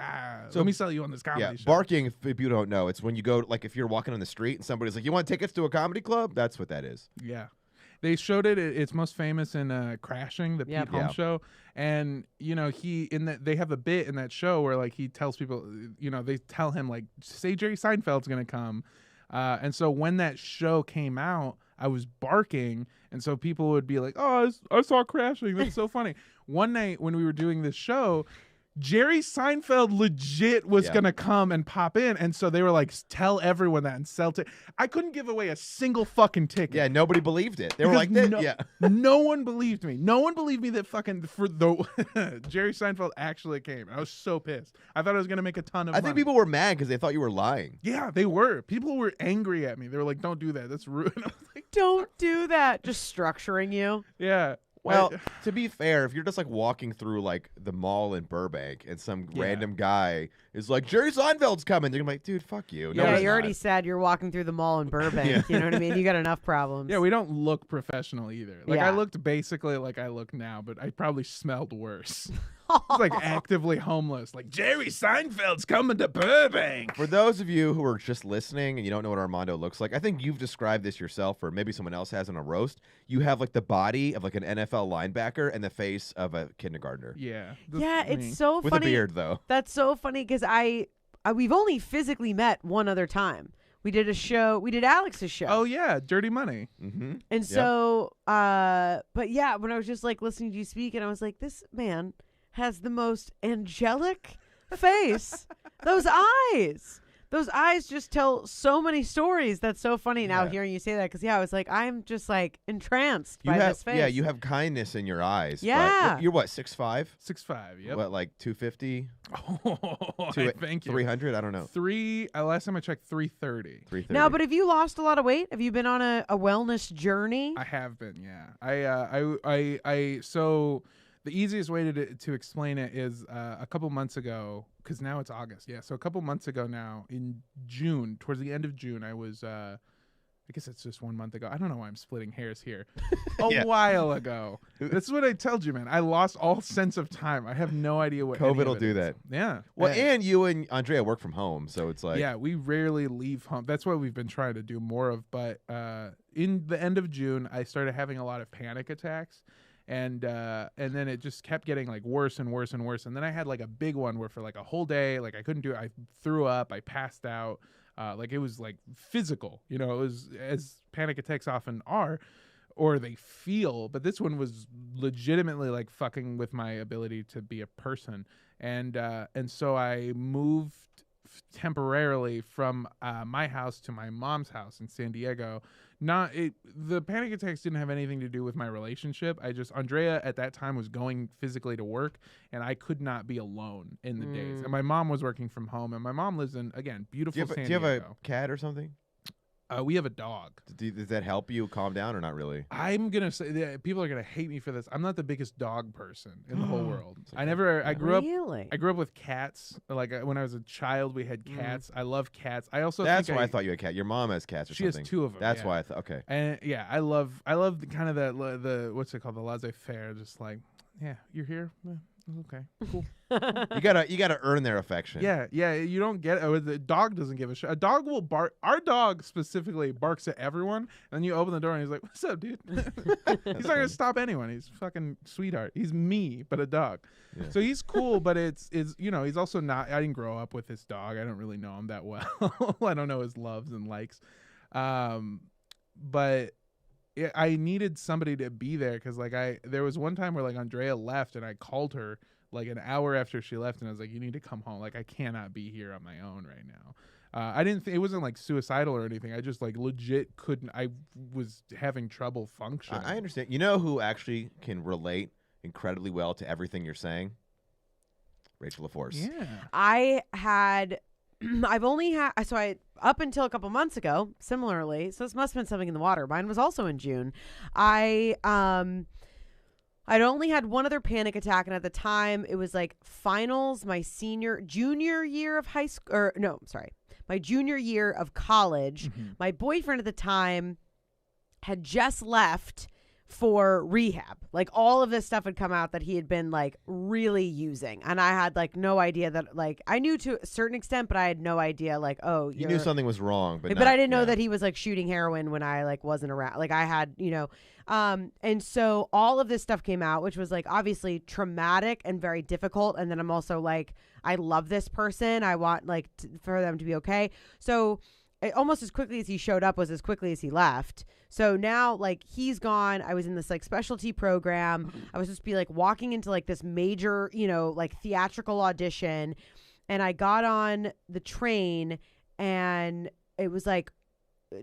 let me sell you on this comedy show. Barking. If people don't know, it's when you go like if you're walking on the street and somebody's like, you want tickets to a comedy club? That's what that is. Yeah. They showed it. It's most famous in Crashing, the Pete Holmes show. And, they have a bit in that show where, like, he tells people, they tell him, like, say Jerry Seinfeld's going to come. And so when that show came out, I was barking. And so people would be like, oh, I saw Crashing. That's so funny. One night when we were doing this show, Jerry Seinfeld legit was going to come and pop in. And so they were like, tell everyone that and sell tickets. I couldn't give away a single fucking ticket. Yeah, nobody believed it. They were like, no one believed me. No one believed me that fucking Jerry Seinfeld actually came. I was so pissed. I thought I was going to make a ton of money. I think people were mad because they thought you were lying. Yeah, they were. People were angry at me. They were like, don't do that. That's rude. I was like, don't do that. Just structuring you. Yeah. Well, to be fair, if you're just like walking through like the mall in Burbank and some random guy is like, Jerry Seinfeld's coming, they're like, dude, fuck you. Yeah, you're already sad you're walking through the mall in Burbank. You know what I mean? You got enough problems. Yeah, we don't look professional either. Like I looked basically like I look now, but I probably smelled worse. It's like actively homeless. Like Jerry Seinfeld's coming to Burbank. For those of you who are just listening and you don't know what Armando looks like, I think you've described this yourself, or maybe someone else has on a roast. You have like the body of like an NFL linebacker and the face of a kindergartner. Yeah. It's so funny. With a beard, though. That's so funny because we've only physically met one other time. We did a show. We did Alex's show. Oh yeah, Dirty Money. Mm-hmm. And so, but yeah, when I was just like listening to you speak, and I was like, this man has the most angelic face. Those eyes just tell so many stories. That's so funny now hearing you say that, because I was like, I'm just like entranced by this face. Yeah, you have kindness in your eyes. Yeah. You're what, 6'5"? 6'5", yep. What, like 250? Thank you. 300? I don't know. Last time I checked, 330. 330. Now, but have you lost a lot of weight? Have you been on a wellness journey? I have been, yeah. So the easiest way to explain it is a couple months ago, because now it's August. Yeah, so a couple months ago now, in June, towards the end of June, I was, I guess it's just 1 month ago. I don't know why I'm splitting hairs here. A while ago. This is what I told you, man. I lost all sense of time. I have no idea what COVID will do that. Yeah. Well, and you and Andrea work from home, so it's like... Yeah, we rarely leave home. That's what we've been trying to do more of. But in the end of June, I started having a lot of panic attacks. And then it just kept getting like worse and worse and worse. And then I had like a big one where for like a whole day, like I couldn't do it. I threw up. I passed out. Like it was like physical. It was, as panic attacks often are, or they feel. But this one was legitimately like fucking with my ability to be a person. And so I moved temporarily from my house to my mom's house in San Diego. The panic attacks didn't have anything to do with my relationship. Andrea at that time was going physically to work, and I could not be alone in the days. And my mom was working from home, and my mom lives in, again, beautiful San Diego. Do you have a cat or something? We have a dog. Does that help you calm down or not really? I'm gonna say that people are gonna hate me for this. I'm not the biggest dog person in the whole world. Okay. I grew up. Really? I grew up with cats. Like when I was a child, we had cats. I love cats. I also That's think why I thought you had cat. Your mom has cats or she something. has 2 of them. That's yeah. why I thought. Okay. And yeah, I love the kind of the what's it called, the laissez-faire. Just like, yeah, you're here. Okay, cool. You gotta earn their affection. Yeah. You don't get it. The dog doesn't give a shit. A dog will bark. Our dog specifically barks at everyone, and then you open the door and he's like, "What's up, dude?" He's not gonna stop anyone. He's fucking sweetheart. He's me, but a dog. Yeah. So he's cool, but it's he's also not. I didn't grow up with this dog. I don't really know him that well. I don't know his loves and likes, but. I needed somebody to be there because there was one time where like Andrea left and I called her like an hour after she left and I was like, you need to come home. Like I cannot be here on my own right now. I didn't it wasn't like suicidal or anything. I just like legit couldn't. I was having trouble functioning. I understand. You know who actually can relate incredibly well to everything you're saying? Rachel LaForce. Yeah. I've only had, so I, up until a couple months ago, similarly, so this must have been something in the water. Mine was also in June. I'd only had one other panic attack. And at the time it was like finals, my junior year of high school, or no, sorry, my junior year of college. Mhm. My boyfriend at the time had just left for rehab. Like all of this stuff had come out that he had been like really using, and I had like no idea that, like, I knew to a certain extent, but I had no idea like, oh, you knew something was wrong, but I didn't know that he was like shooting heroin when I like wasn't around. Like I had, and so all of this stuff came out, which was like obviously traumatic and very difficult. And then I'm also like, I love this person. I want like for them to be okay. So almost as quickly as he showed up was as quickly as he left. So now like he's gone. I was in this like specialty program. I was supposed to be like walking into like this major, like theatrical audition. And I got on the train and it was like,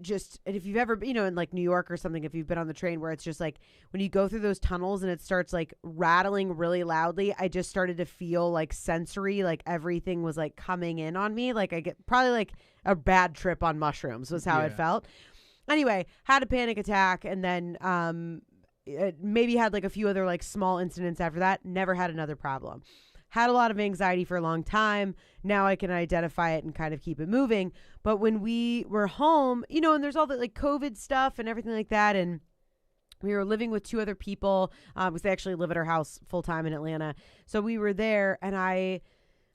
just, and if you've ever, in like New York or something, if you've been on the train where it's just like when you go through those tunnels and it starts like rattling really loudly, I just started to feel like sensory, like everything was like coming in on me. Like I get probably like a bad trip on mushrooms was how it felt. Anyway, had a panic attack and then maybe had like a few other like small incidents after that. Never had another problem. Had a lot of anxiety for a long time. Now I can identify it and kind of keep it moving. But when we were home, and there's all the like COVID stuff and everything like that. And we were living with 2 other people because they actually live at our house full time in Atlanta. So we were there and I'm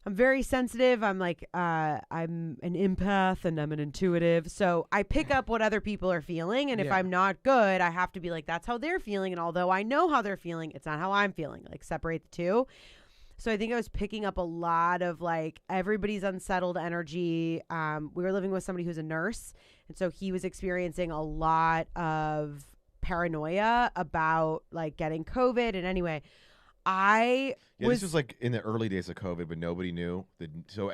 very sensitive. I'm like, I'm an empath and I'm an intuitive. So I pick up what other people are feeling. And if I'm not good, I have to be like, that's how they're feeling. And although I know how they're feeling, it's not how I'm feeling. Like separate the two. So I think I was picking up a lot of like everybody's unsettled energy. We were living with somebody who's a nurse. And so he was experiencing a lot of paranoia about like getting COVID. And anyway, this was like in the early days of COVID, but nobody knew. So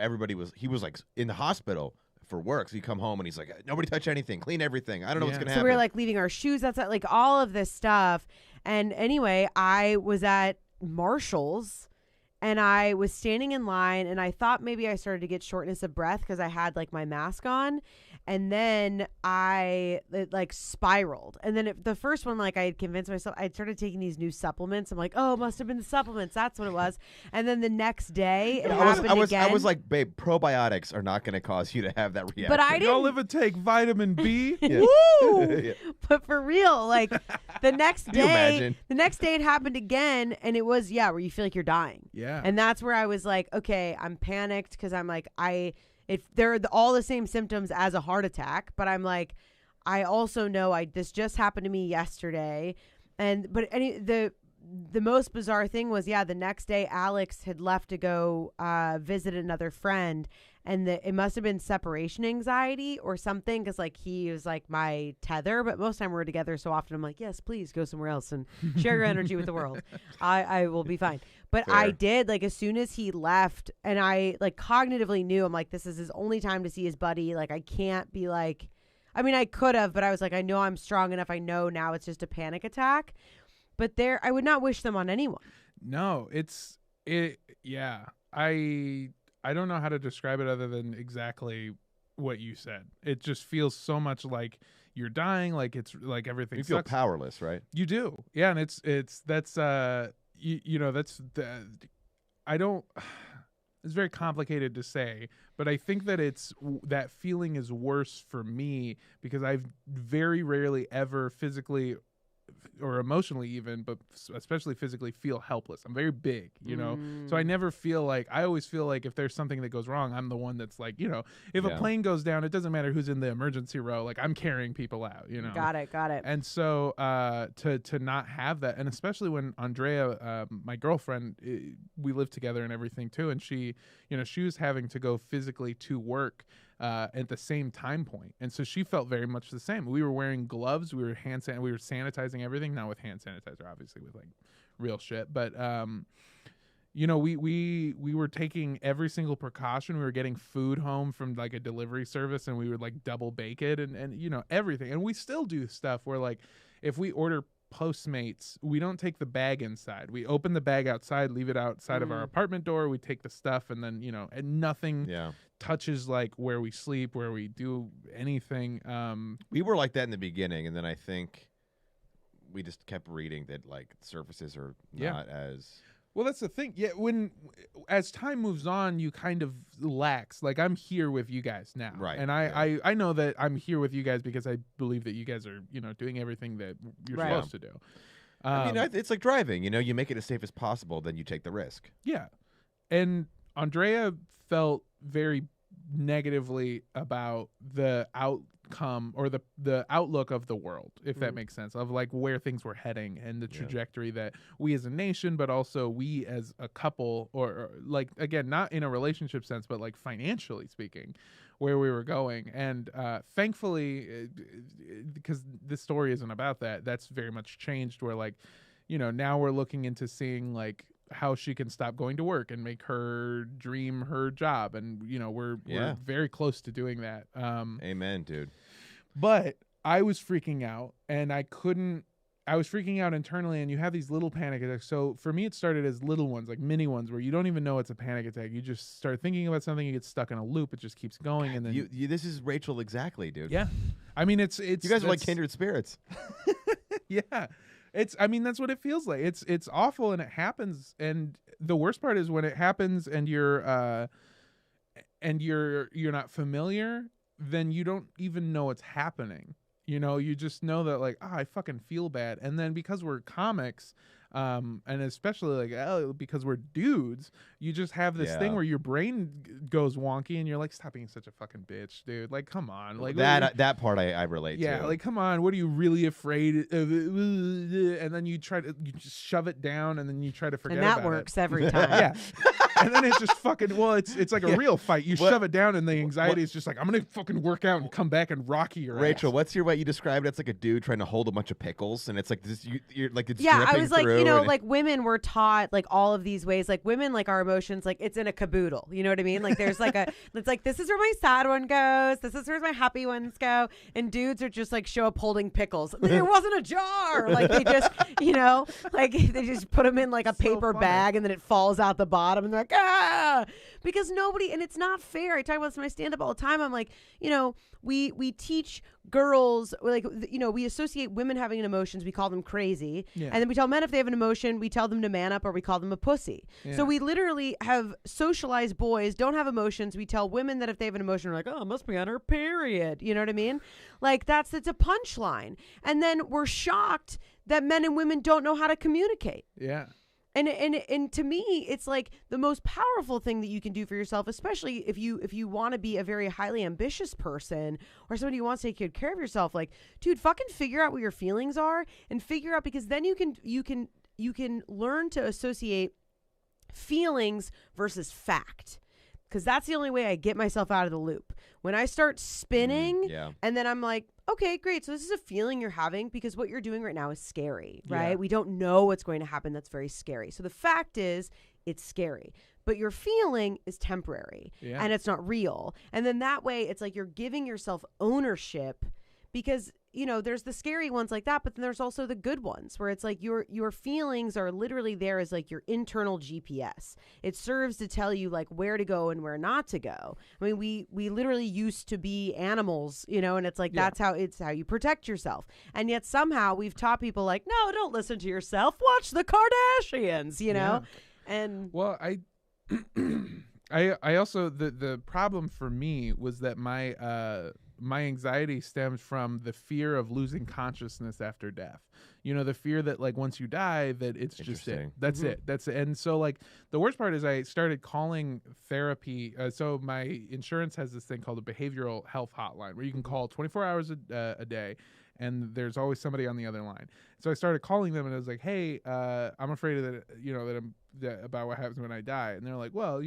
he was like in the hospital for work. So he come home and he's like, nobody touch anything, clean everything. I don't know what's going to happen. So we were like leaving our shoes outside, like all of this stuff. And anyway, I was at Marshall's. And I was standing in line and I thought maybe I started to get shortness of breath because I had like my mask on. And then it like spiraled. And then the first one, like I had convinced myself, I started taking these new supplements. I'm like, oh, it must have been the supplements. That's what it was. And then the next day it happened again. I was like, babe, probiotics are not going to cause you to have that reaction. But I didn't. Y'all ever take vitamin B? Woo! Yeah. But for real, like the next Can you imagine? it happened again. And it was, where you feel like you're dying. Yeah. And that's where I was like, okay, I'm panicked because I'm like, if they're all the same symptoms as a heart attack, but I'm like, I also know this just happened to me yesterday. The most bizarre thing was, the next day Alex had left to go visit another friend, and it must have been separation anxiety or something, because like he was like my tether, but most of the time we're together so often I'm like, yes, please go somewhere else and share your energy with the world. I will be fine. But Fair. I did, like, as soon as he left, and I like cognitively knew, I'm like, this is his only time to see his buddy. Like, I can't be like, I mean, I could have, but I was like, I know I'm strong enough. I know now it's just a panic attack. But I would not wish them on anyone. No, yeah. I don't know how to describe it other than exactly what you said. It just feels so much like you're dying, like it's like everything You feel sucks. powerless, right? You do. Yeah, and that's I don't it's very complicated to say, but I think that that feeling is worse for me because I've very rarely ever physically or emotionally even, but especially physically, feel helpless. I'm very big, so I never feel like, I always feel like if there's something that goes wrong, I'm the one that's like, if a plane goes down, it doesn't matter who's in the emergency row, like I'm carrying people out, Got it. And so to not have that, and especially when Andrea, my girlfriend, we live together and everything too, and she was having to go physically to work at the same time point, and so she felt very much the same. We were wearing gloves, we were we were sanitizing everything, not with hand sanitizer, obviously, with like real shit, but we were taking every single precaution. We were getting food home from like a delivery service, and we would like double bake it, and everything. And we still do stuff where like if we order Postmates, we don't take the bag inside. We open the bag outside, leave it outside of our apartment door. We take the stuff, and then and nothing touches like where we sleep, where we do anything. We were like that in the beginning, and then I think we just kept reading that like surfaces are not as. Well, that's the thing. Yeah, as time moves on, you kind of lax. Like I'm here with you guys now, right? And I know that I'm here with you guys because I believe that you guys are doing everything that you're supposed to do. I mean, it's like driving. You make it as safe as possible, then you take the risk. Yeah, and Andrea felt very negatively about the outcome or the outlook of the world, if that makes sense, of like where things were heading and the trajectory that we as a nation, but also we as a couple, or like, again, not in a relationship sense, but like financially speaking, where we were going. And thankfully, because this story isn't about that, that's very much changed, where like, now we're looking into seeing like how she can stop going to work and make her dream her job, and we're very close to doing that. Amen, dude. But I was freaking out, and I was freaking out internally, and you have these little panic attacks. So for me, it started as little ones, like mini ones, where you don't even know it's a panic attack. You just start thinking about something, you get stuck in a loop, it just keeps going. And then this is Rachel exactly, dude. Yeah, I mean, it's you guys are like kindred spirits. Yeah. That's what it feels like. It's awful, and it happens. And the worst part is when it happens and you're not familiar, then you don't even know it's happening. You just know that like, I fucking feel bad. And then because we're comics, and especially like because we're dudes, you just have this thing where your brain goes wonky, and you're like, stop being such a fucking bitch, dude. Like, come on. Like that part I relate to. Yeah, like, come on. What are you really afraid of? And then you just shove it down, and then you try to forget about it. And that works every time. Yeah. And then it's just fucking, it's like a real fight. You shove it down, and the anxiety is just like, I'm going to fucking work out and come back and rocky your Rachel, ass. what's your way you described it? It's like a dude trying to hold a bunch of pickles, and it's like this. You're like, it's I was like, through, like women were taught like all of these ways. Like women, like our emotions, like it's in a caboodle. You know what I mean? Like there's like it's like, this is where my sad one goes. This is where my happy ones go. And dudes are just like show up holding pickles. There wasn't a jar. Like they just, like they just put them in like a paper bag, and then it falls out the bottom, and they're like, ah, because nobody, and it's not fair. I talk about this in my stand up all the time. I'm like, we teach girls, like, we associate women having emotions, we call them crazy. And then we tell men if they have an emotion, we tell them to man up, or we call them a pussy. So we literally have socialized boys don't have emotions. We tell women that if they have an emotion, we're like, oh, it must be on her period. You know what I mean? Like it's a punchline. And then we're shocked that men and women don't know how to communicate. Yeah. And to me, it's like the most powerful thing that you can do for yourself, especially if you want to be a very highly ambitious person or somebody who wants to take good care of yourself. Like, dude, fucking figure out what your feelings are, and figure out, because then you can learn to associate feelings versus fact. Because that's the only way I get myself out of the loop. When I start spinning, and then I'm like, okay, great. So this is a feeling you're having because what you're doing right now is scary, right? Yeah. We don't know what's going to happen. That's very scary. So the fact is, it's scary. But your feeling is temporary, and it's not real. And then that way, it's like you're giving yourself ownership, because there's the scary ones like that, but then there's also the good ones where it's like your feelings are literally there as like your internal GPS. It serves to tell you like where to go and where not to go. I mean, we literally used to be animals, and it's like that's how you protect yourself. And yet somehow we've taught people like, no, don't listen to yourself. Watch the Kardashians, Yeah. And well, I also the problem for me was that my anxiety stems from the fear of losing consciousness after death. The fear that like once you die, that it's just it. That's it. That's it. And so like the worst part is I started calling therapy. So my insurance has this thing called a behavioral health hotline where you can call 24 hours a day. And there's always somebody on the other line. So I started calling them and I was like, hey, I'm afraid that about what happens when I die. And they're like, well,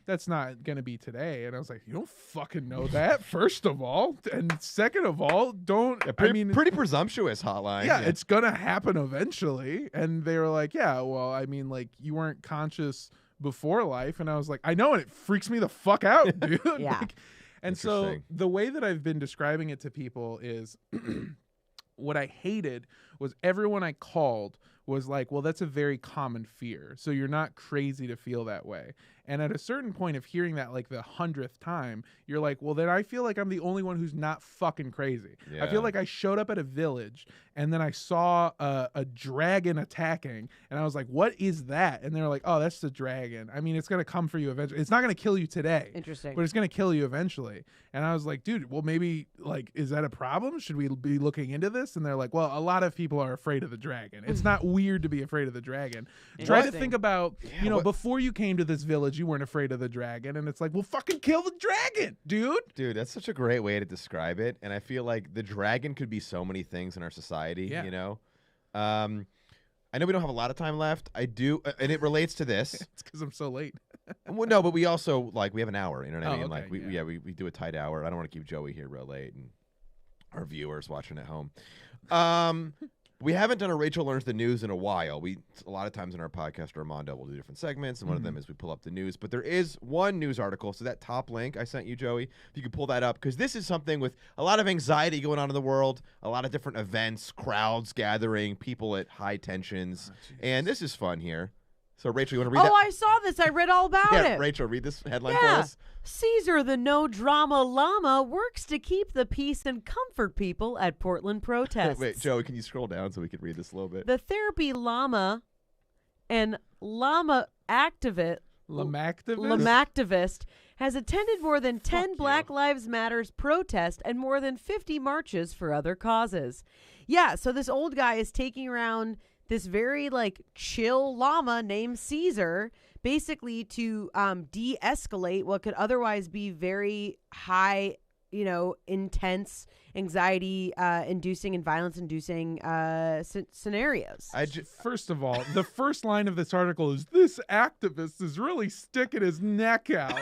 that's not going to be today. And I was like, you don't fucking know that, first of all. And second of all, don't. Pretty presumptuous hotline. Yeah, it's going to happen eventually. And they were like, yeah, well, I mean, like, you weren't conscious before life. And I was like, I know. And it freaks me the fuck out, dude. Yeah. And so the way that I've been describing it to people is what I hated was everyone I called was like, well, that's a very common fear. So you're not crazy to feel that way. And at a certain point of hearing that like the 100th time, you're like, well, then I feel like I'm the only one who's not fucking crazy. Yeah. I feel like I showed up at a village and then I saw a dragon attacking and I was like, what is that? And they're like, oh, that's the dragon. I mean, it's going to come for you eventually. It's not going to kill you today. Interesting. But it's going to kill you eventually. And I was like, dude, well, maybe like, is that a problem? Should we be looking into this? And they're like, well, a lot of people are afraid of the dragon. It's not weird to be afraid of the dragon. Try to think about, before you came to this village, you weren't afraid of the dragon. And it's like, well, fucking kill the dragon, dude. Dude, that's such a great way to describe it. And I feel like the dragon could be so many things in our society, I know we don't have a lot of time left. I do, and it relates to this. It's because I'm so late. Well, no, but we also, like, we have an hour, you know what I mean? Okay, Like, we do a tight hour. I don't want to keep Joey here real late and our viewers watching at home. We haven't done a Rachel Learns the News in a while. A lot of times in our podcast, Armando will do different segments, and one of them is we pull up the news. But there is one news article, so that top link I sent you, Joey, if you could pull that up, because this is something with a lot of anxiety going on in the world, a lot of different events, crowds gathering, people at high tensions, and this is fun here. So, Rachel, you want to read that? Oh, I saw this. I read all about it. Rachel, read this headline for us. Caesar, the no-drama llama, works to keep the peace and comfort people at Portland protests. Wait, Joey, can you scroll down so we can read this a little bit? The therapy llama and llama activist has attended more than 10 Black Lives Matters protests and more than 50 marches for other causes. Yeah, so this old guy is taking around this very like chill llama named Caesar, basically to de-escalate what could otherwise be very high, intense, anxiety inducing and violence inducing scenarios. First of all, the first line of this article is, this activist is really sticking his neck out.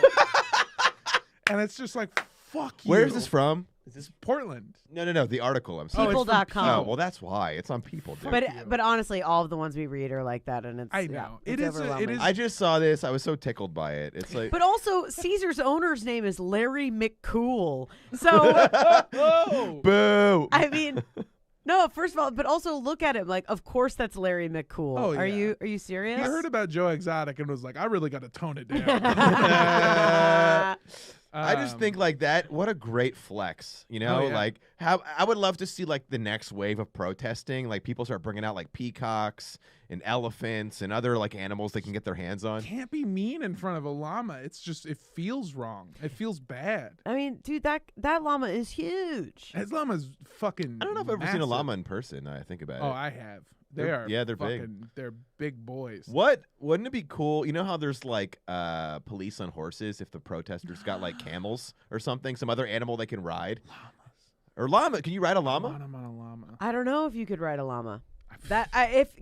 And it's just like, fuck you. Where is this from? Is this Portland? No, the article. I'm sorry. People.com. Oh, well, that's why. It's on People. Dude. But honestly, all of the ones we read are like that, and it's I know. it's It is. overwhelming. I just saw this. I was so tickled by it. It's like, But also, Caesar's owner's name is Larry McCool. So, boo. I mean, no. First of all, but also look at him. Like, of course, that's Larry McCool. Oh, Are yeah. you serious? He heard about Joe Exotic and was like, I really got to tone it down. I just think like that. What a great flex, Like how I would love to see like the next wave of protesting. Like people start bringing out like peacocks and elephants and other like animals they can get their hands on. Can't be mean in front of a llama. It's just it feels wrong. It feels bad. I mean, dude, that llama is huge. That llama's fucking. I don't know if I've ever seen a massive. llama in person. Now I think about it. Oh, I have. They're big. They're big boys. What wouldn't it be cool? You know how there's like police on horses if the protesters got like camels or something, some other animal they can ride. Llamas. Or llama? Can you ride a llama? I'm on a llama. I don't know if you could ride a llama.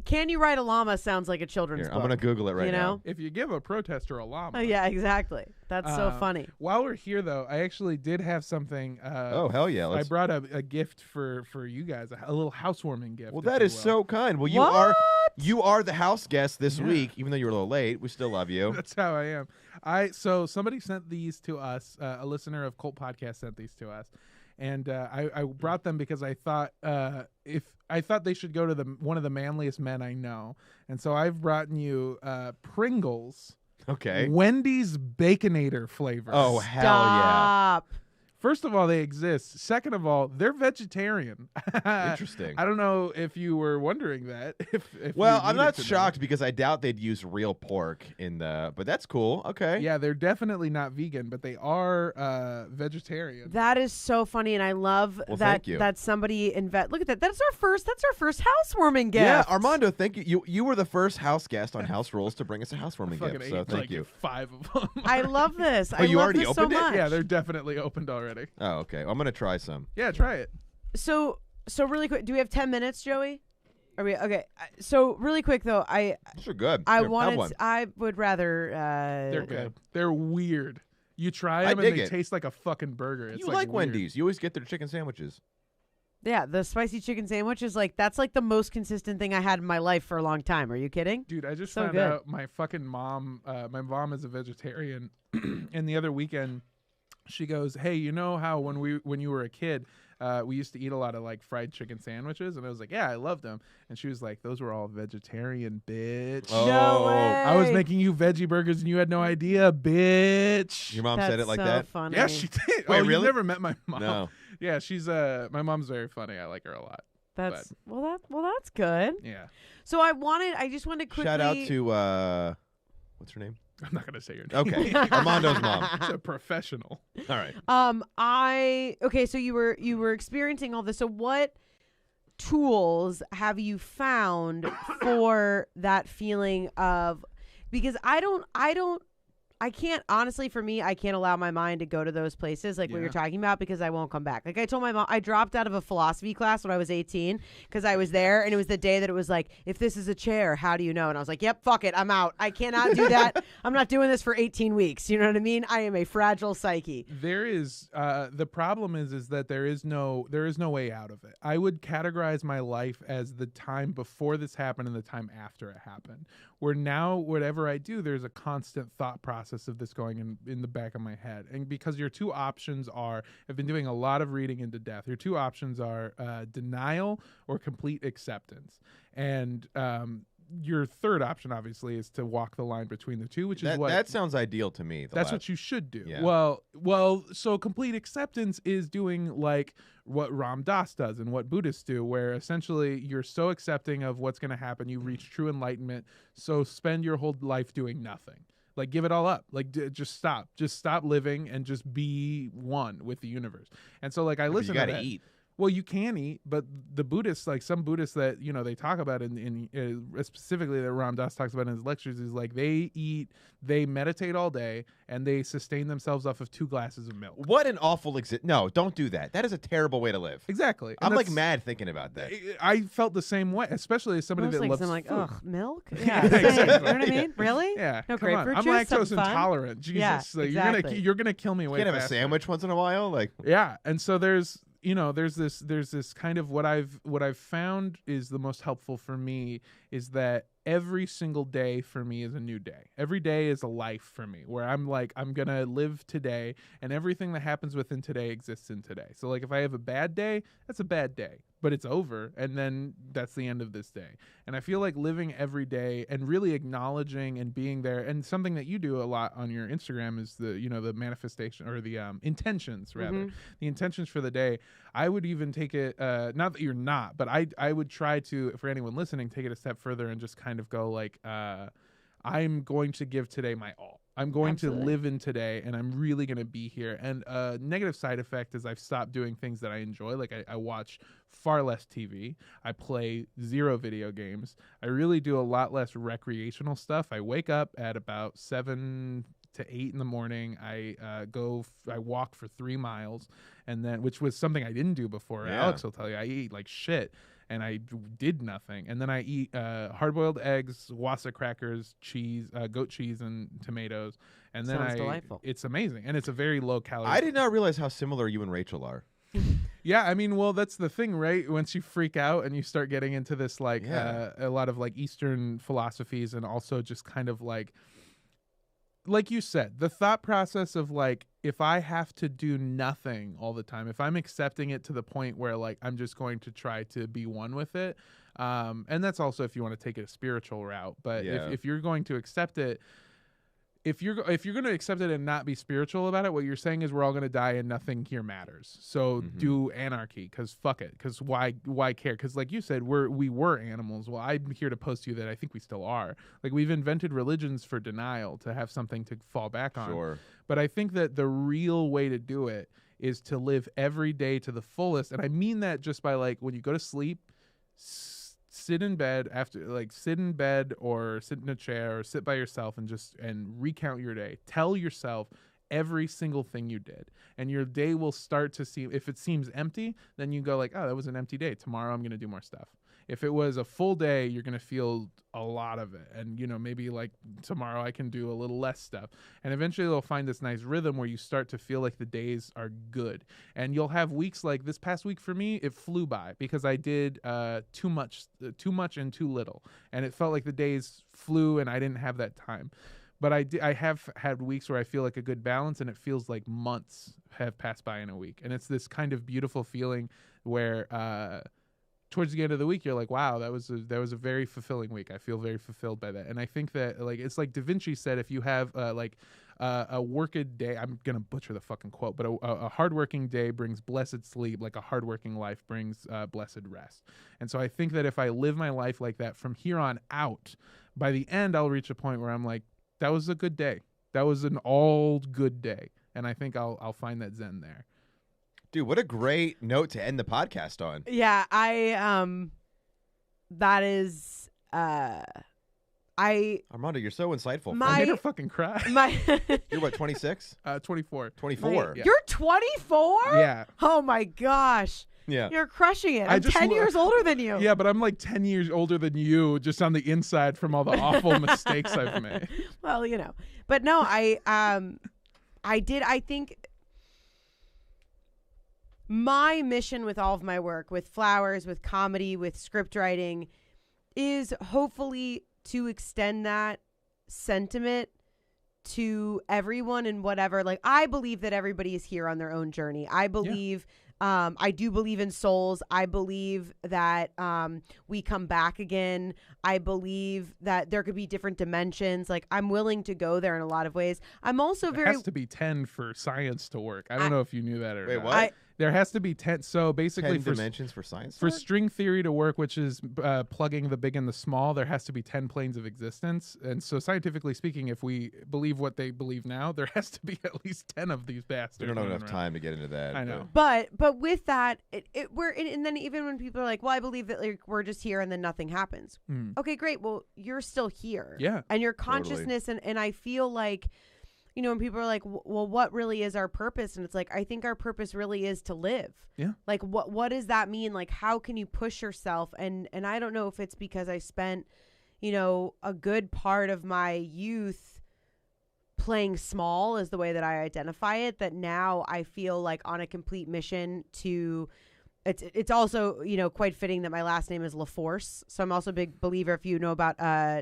Can you ride a llama sounds like a children's Here, book. I'm gonna Google it right now. If you give a protester a llama. Oh, yeah, exactly. That's so funny. While we're here, though, I actually did have something. Oh hell yeah! I brought a gift for you guys, a little housewarming gift. Well, if that you is will. so kind. Well, you are the house guest this week, even though you're a little late. We still love you. That's how I am. So somebody sent these to us. A listener of Cult Podcast sent these to us. and I brought them because I thought they should go to one of the manliest men I know, and so I've brought you Pringles. Okay. Wendy's Baconator flavor. Oh, hell Stop. First of all, they exist. Second of all, they're vegetarian. Interesting. I don't know if you were wondering that. Well, I'm not shocked because I doubt they'd use real pork in the. But that's cool. Okay. Yeah, they're definitely not vegan, but they are vegetarian. That is so funny, and I love that somebody Look at that. That's our first housewarming gift. Yeah, Armando, thank you. You were the first house guest on House Rules to bring us a housewarming gift. So thank you. 5 of them. I love this. Oh, you already opened it? Much. Yeah, they're definitely opened already. Oh, okay. I'm gonna try some. Yeah, try it. So really quick, do we have 10 minutes, Joey? Are we okay? So really quick though, These are good. I would rather. They're good. They're weird. You try them and they taste like a fucking burger. It's you like Wendy's? You always get their chicken sandwiches. Yeah, the spicy chicken sandwich is that's the most consistent thing I had in my life for a long time. Are you kidding? Dude, I just found out my fucking mom. My mom is a vegetarian, and the other weekend. She goes, hey, you know how when you were a kid, we used to eat a lot of like fried chicken sandwiches? And I was like, yeah, I loved them. And she was like, those were all vegetarian, bitch. Oh. No way. I was making you veggie burgers and you had no idea, bitch. Your mom said it like that? Funny. Yeah, she did. Wait, oh, really? You've never met my mom? No. Yeah, she's my mom's very funny. I like her a lot. That's that's good. Yeah. So I just wanted to quickly shout out to what's her name? I'm not gonna say your name. Okay, Armando's mom. She's a professional. All right. So you were experiencing all this. So what tools have you found for that feeling of? Because I can't, honestly, for me, I can't allow my mind to go to those places like what you're talking about because I won't come back. Like I told my mom, I dropped out of a philosophy class when I was 18 because I was there and it was the day that it was like, if this is a chair, how do you know? And I was like, yep, fuck it, I'm out. I cannot do that. I'm not doing this for 18 weeks. You know what I mean? I am a fragile psyche. There is, the problem is that there is no way out of it. I would categorize my life as the time before this happened and the time after it happened. Where now, whatever I do, there's a constant thought process of this going in the back of my head. And because your two options are, I've been doing a lot of reading into death. Your two options are denial or complete acceptance. And your third option, obviously, is to walk the line between the two, which is what... That sounds ideal to me. That's what you should do. Yeah. Well, so complete acceptance is doing like what Ram Dass does and what Buddhists do, where essentially you're so accepting of what's going to happen, you reach true enlightenment, so spend your whole life doing nothing. Like, give it all up. Like, just stop. Just stop living and just be one with the universe. And so, like, I listen to that. You got to eat. Well, you can eat, but the Buddhists, like some Buddhists that, you know, they talk about in specifically that Ram Dass talks about in his lectures is like they meditate all day and they sustain themselves off of 2 glasses of milk. What an awful No, don't do that. That is a terrible way to live. Exactly. I'm like mad thinking about that. I felt the same way, especially as somebody that loves I'm like, food. ugh, milk? Yeah. Exactly. You know what I mean? Really? Yeah. No Come on. grapefruit I'm juice? lactose Something fun? intolerant. Jesus. Yeah, Like, exactly. you're gonna kill me way You can't have a faster. sandwich once in a while? Like, yeah. And so there's this kind of what I've found is the most helpful for me is that every single day for me is a new day. Every day is a life for me where I'm like, I'm going to live today and everything that happens within today exists in today. So like if I have a bad day, that's a bad day, but it's over. And then that's the end of this day. And I feel like living every day and really acknowledging and being there. And something that you do a lot on your Instagram is the manifestation or the intentions rather, the intentions for the day. I would even take it, not that you're not, but I would try to, for anyone listening, take it a step further and just kind of go like, I'm going to give today my all. I'm going to live in today and I'm really going to be here. And a negative side effect is I've stopped doing things that I enjoy. Like I watch far less TV. I play 0 video games. I really do a lot less recreational stuff. I wake up at about 7 to 8 in the morning. I walk for 3 miles, and then, which was something I didn't do before. Yeah. Alex will tell you, I eat like shit. And I did nothing. And then I eat hard-boiled eggs, wassa crackers, cheese, goat cheese, and tomatoes. And then Sounds delightful. It's amazing. And it's a very low-calorie. I did not realize how similar you and Rachel are. Yeah, I mean, well, that's the thing, right? Once you freak out and you start getting into this, like, a lot of, like, Eastern philosophies and also just kind of, like, like you said, the thought process of like, if I have to do nothing all the time, if I'm accepting it to the point where like I'm just going to try to be one with it, and that's also if you want to take it a spiritual route. But if you're going to accept it, if you're going to accept it and not be spiritual about it, what you're saying is we're all going to die and nothing here matters. So do anarchy, because fuck it, because why care? Because like you said, we were animals. Well, I'm here to post to you that I think we still are. Like we've invented religions for denial, to have something to fall back on. Sure. But I think that the real way to do it is to live every day to the fullest. And I mean that just by like when you go to sleep, sit in bed or sit in a chair or sit by yourself and recount your day. Tell yourself every single thing you did, and your day will start to seem, if it seems empty, then you go like, oh, that was an empty day. Tomorrow I'm going to do more stuff. If it was a full day, you're going to feel a lot of it. And, maybe like tomorrow I can do a little less stuff. And eventually they'll find this nice rhythm where you start to feel like the days are good. And you'll have weeks like this past week for me, it flew by because I did too much and too little. And it felt like the days flew and I didn't have that time. But I have had weeks where I feel like a good balance, and it feels like months have passed by in a week. And it's this kind of beautiful feeling where towards the end of the week, you're like, wow, that was a very fulfilling week. I feel very fulfilled by that. And I think that like it's like Da Vinci said, if you have a worked day, I'm gonna butcher the fucking quote, but a hardworking day brings blessed sleep, like a hardworking life brings blessed rest. And so I think that if I live my life like that from here on out, by the end I'll reach a point where I'm like, that was a good day. That was an all good day. And I think I'll find that zen there. Dude, what a great note to end the podcast on. Yeah, that is Armando, you're so insightful. I made her fucking cry. You're what, 26? 24. 24. Yeah. You're 24? Yeah. Oh my gosh. Yeah. You're crushing it. I'm 10 years older than you. Yeah, but I'm like 10 years older than you just on the inside from all the awful mistakes I've made. Well, But no, I think my mission with all of my work, with Flowers, with comedy, with script writing, is hopefully to extend that sentiment to everyone and whatever. Like, I believe that everybody is here on their own journey. I believe, I do believe in souls. I believe that we come back again. I believe that there could be different dimensions. Like, I'm willing to go there in a lot of ways. I'm also There has to be 10 for science to work. I don't know if you knew that or Wait, not. what? There has to be 10. So basically, 10 dimensions for science. For string theory to work, which is plugging the big and the small, there has to be 10 planes of existence. And so, scientifically speaking, if we believe what they believe now, there has to be at least 10 of these bastards. We don't have enough time to get into that. I know. But with that, and then even when people are like, well, I believe that like we're just here and then nothing happens. Okay, great. Well, you're still here. Yeah. And your consciousness, and I feel like, when people are like, well, what really is our purpose? And it's like, I think our purpose really is to live. Yeah. Like, what does that mean? Like, how can you push yourself? And I don't know if it's because I spent, a good part of my youth playing small is the way that I identify it, that now I feel like on a complete mission to... It's also, quite fitting that my last name is LaForce. So I'm also a big believer, if you know about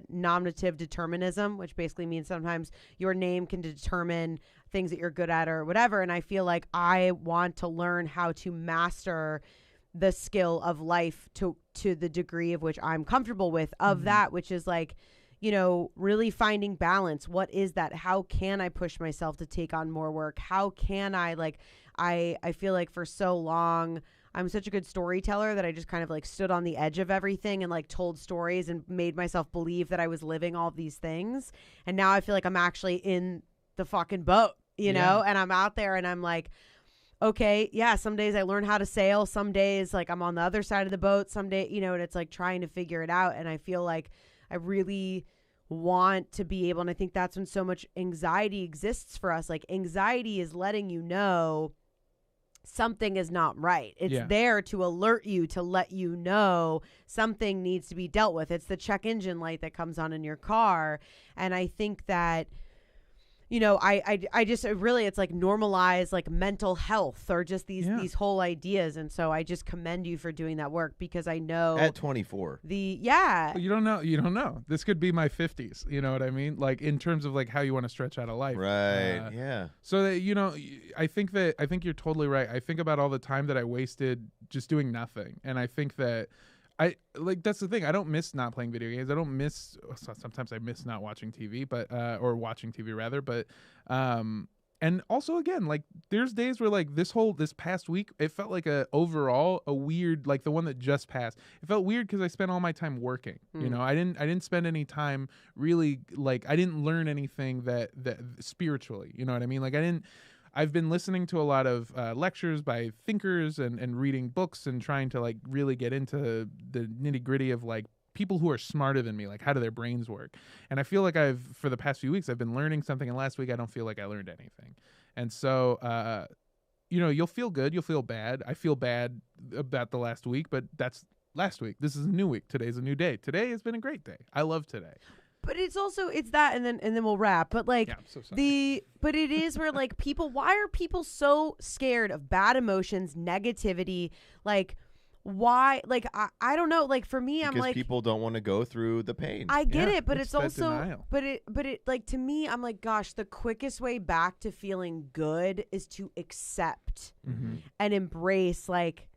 nominative determinism, which basically means sometimes your name can determine things that you're good at or whatever. And I feel like I want to learn how to master the skill of life to the degree of which I'm comfortable with, that, which is like, really finding balance. What is that? How can I push myself to take on more work? How can I, I feel like for so long, I'm such a good storyteller that I just kind of like stood on the edge of everything and like told stories and made myself believe that I was living all of these things. And now I feel like I'm actually in the fucking boat, know, and I'm out there and I'm like, okay, yeah, some days I learn how to sail. Some days like I'm on the other side of the boat. Some day, and it's like trying to figure it out. And I feel like I really want to be able, and I think that's when so much anxiety exists for us. Like, anxiety is letting you know something is not right. It's there to alert you, to let you know something needs to be dealt with. It's the check engine light that comes on in your car. And I think that you know, I just really, it's like normalize like mental health or just these whole ideas. And so I just commend you for doing that work, because I know at 24. Well, you don't know. This could be my 50s. You know what I mean? Like in terms of like how you want to stretch out a life. Right. Yeah. So that, you know, I think you're totally right. I think about all the time that I wasted just doing nothing. And I think that that's the thing. I don't miss not playing video games. I don't miss, sometimes I miss not watching TV, but, or watching TV rather. But, and also again, like there's days where like this past week, it felt like overall a weird, like the one that just passed. It felt weird because I spent all my time working. You know, I didn't spend any time really, like I didn't learn anything that spiritually, you know what I mean? Like I've been listening to a lot of lectures by thinkers and reading books and trying to like really get into the nitty gritty of like people who are smarter than me, like how do their brains work. And I feel like for the past few weeks, I've been learning something, and last week I don't feel like I learned anything. And so, you know, you'll feel good, you'll feel bad. I feel bad about the last week, but that's last week. This is a new week. Today's a new day. Today has been a great day. I love today. But it's that, and then we'll wrap. But like I'm so sorry. but it is where like why are people so scared of bad emotions, negativity? Like why? Like I don't know. Like for me, because I'm like, people don't want to go through the pain. I get it, but it's also denial. but it like to me, I'm like, gosh, the quickest way back to feeling good is to accept and embrace like,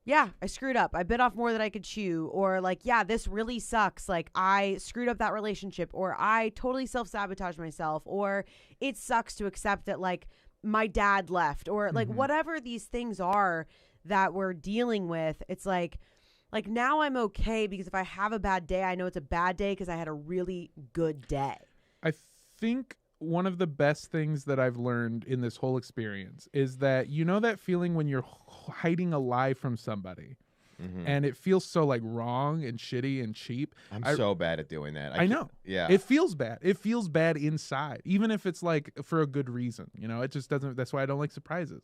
yeah, I screwed up. I bit off more than I could chew. Or like, yeah, this really sucks. Like I screwed up that relationship, or I totally self-sabotaged myself, or it sucks to accept that like my dad left, or like whatever these things are that we're dealing with. It's like now I'm okay, because if I have a bad day, I know it's a bad day because I had a really good day. I think one of the best things that I've learned in this whole experience is that, you know, that feeling when you're hiding a lie from somebody and it feels so like wrong and shitty and cheap. I'm so bad at doing that. I know. Yeah. It feels bad. It feels bad inside, even if it's like for a good reason, you know, it just doesn't, that's why I don't like surprises.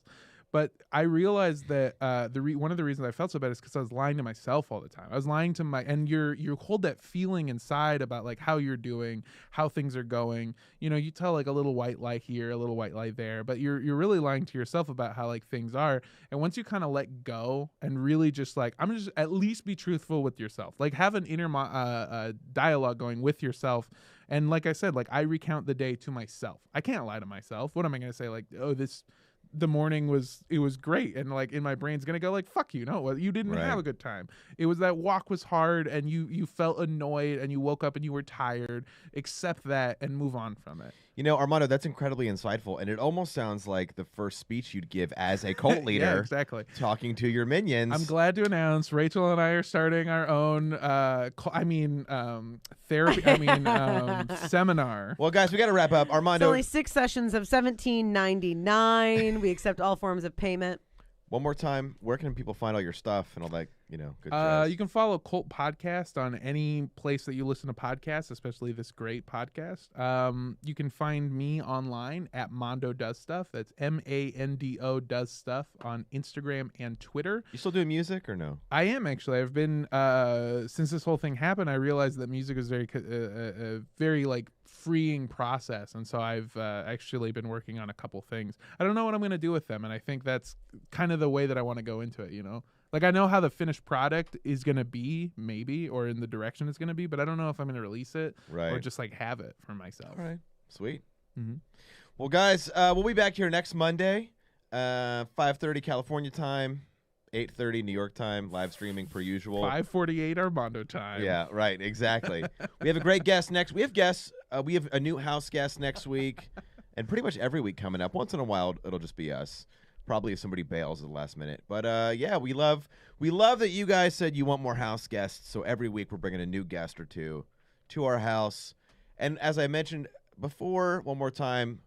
But I realized that one of the reasons I felt so bad is because I was lying to myself all the time. I was lying to and you hold that feeling inside about like how you're doing, how things are going. You know, you tell like a little white lie here, a little white lie there, but you're really lying to yourself about how like things are. And once you kind of let go and really just like, I'm just at least be truthful with yourself, like have an inner dialogue going with yourself. And like I said, like I recount the day to myself. I can't lie to myself. What am I going to say? Like, oh, the morning was great, and like in my brain's gonna go like, fuck you, no, you didn't have a good time. It was that walk was hard and you felt annoyed and you woke up and you were tired. Accept that and move on from it. You know, Armando, that's incredibly insightful, and it almost sounds like the first speech you'd give as a cult leader. Yeah, exactly. Talking to your minions. I'm glad to announce Rachel and I are starting our own therapy. Seminar. Well, guys, we got to wrap up. Armando, it's only 6 sessions of $17.99. We accept all forms of payment. One more time, where can people find all your stuff and all that, you know, good jazz? You can follow Cult Podcast on any place that you listen to podcasts, especially this great podcast. You can find me online at Mondo Does Stuff. That's MANDO Does Stuff on Instagram and Twitter. You still doing music or no? I am, actually. I've been, since this whole thing happened, I realized that music is very like freeing process, and so I've actually been working on a couple things. I don't know what I'm going to do with them, and I think that's kind of the way that I want to go into it, you know? Like, I know how the finished product is going to be, maybe, or in the direction it's going to be, but I don't know if I'm going to release it or just, like, have it for myself. All right. Sweet. Mm-hmm. Well, guys, we'll be back here next Monday, 5:30 California time, 8:30 New York time, live streaming per usual. 5:48 Armando time. Yeah, right, exactly. We have a great guest next. We have guests. We have a new house guest next week, and pretty much every week coming up. Once in a while, it'll just be us. Probably if somebody bails at the last minute. But yeah, we love that you guys said you want more house guests. So every week we're bringing a new guest or two to our house. And as I mentioned before, one more time,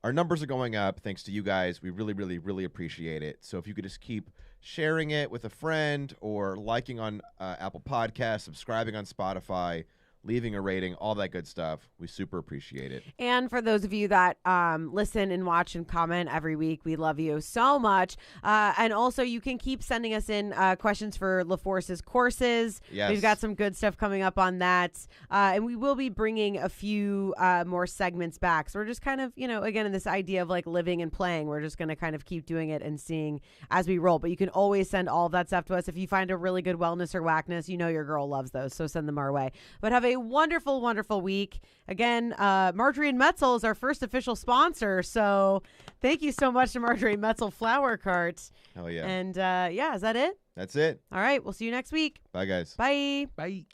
our numbers are going up thanks to you guys. We really, really, really appreciate it. So if you could just keep sharing it with a friend or liking on Apple Podcasts, subscribing on Spotify, leaving a rating, all that good stuff. We super appreciate it. And for those of you that listen and watch and comment every week, we love you so much. And also, you can keep sending us in questions for LaForce's courses. Yes. We've got some good stuff coming up on that. And we will be bringing a few more segments back. So we're just kind of, again, in this idea of like living and playing, we're just going to kind of keep doing it and seeing as we roll. But you can always send all of that stuff to us. If you find a really good wellness or whackness, your girl loves those. So send them our way. But have a wonderful, wonderful week. Again, Marjorie and Metzel is our first official sponsor. So thank you so much to Marjorie and Metzel Flower Cart. Hell yeah. And is that it? That's it. All right. We'll see you next week. Bye, guys. Bye. Bye.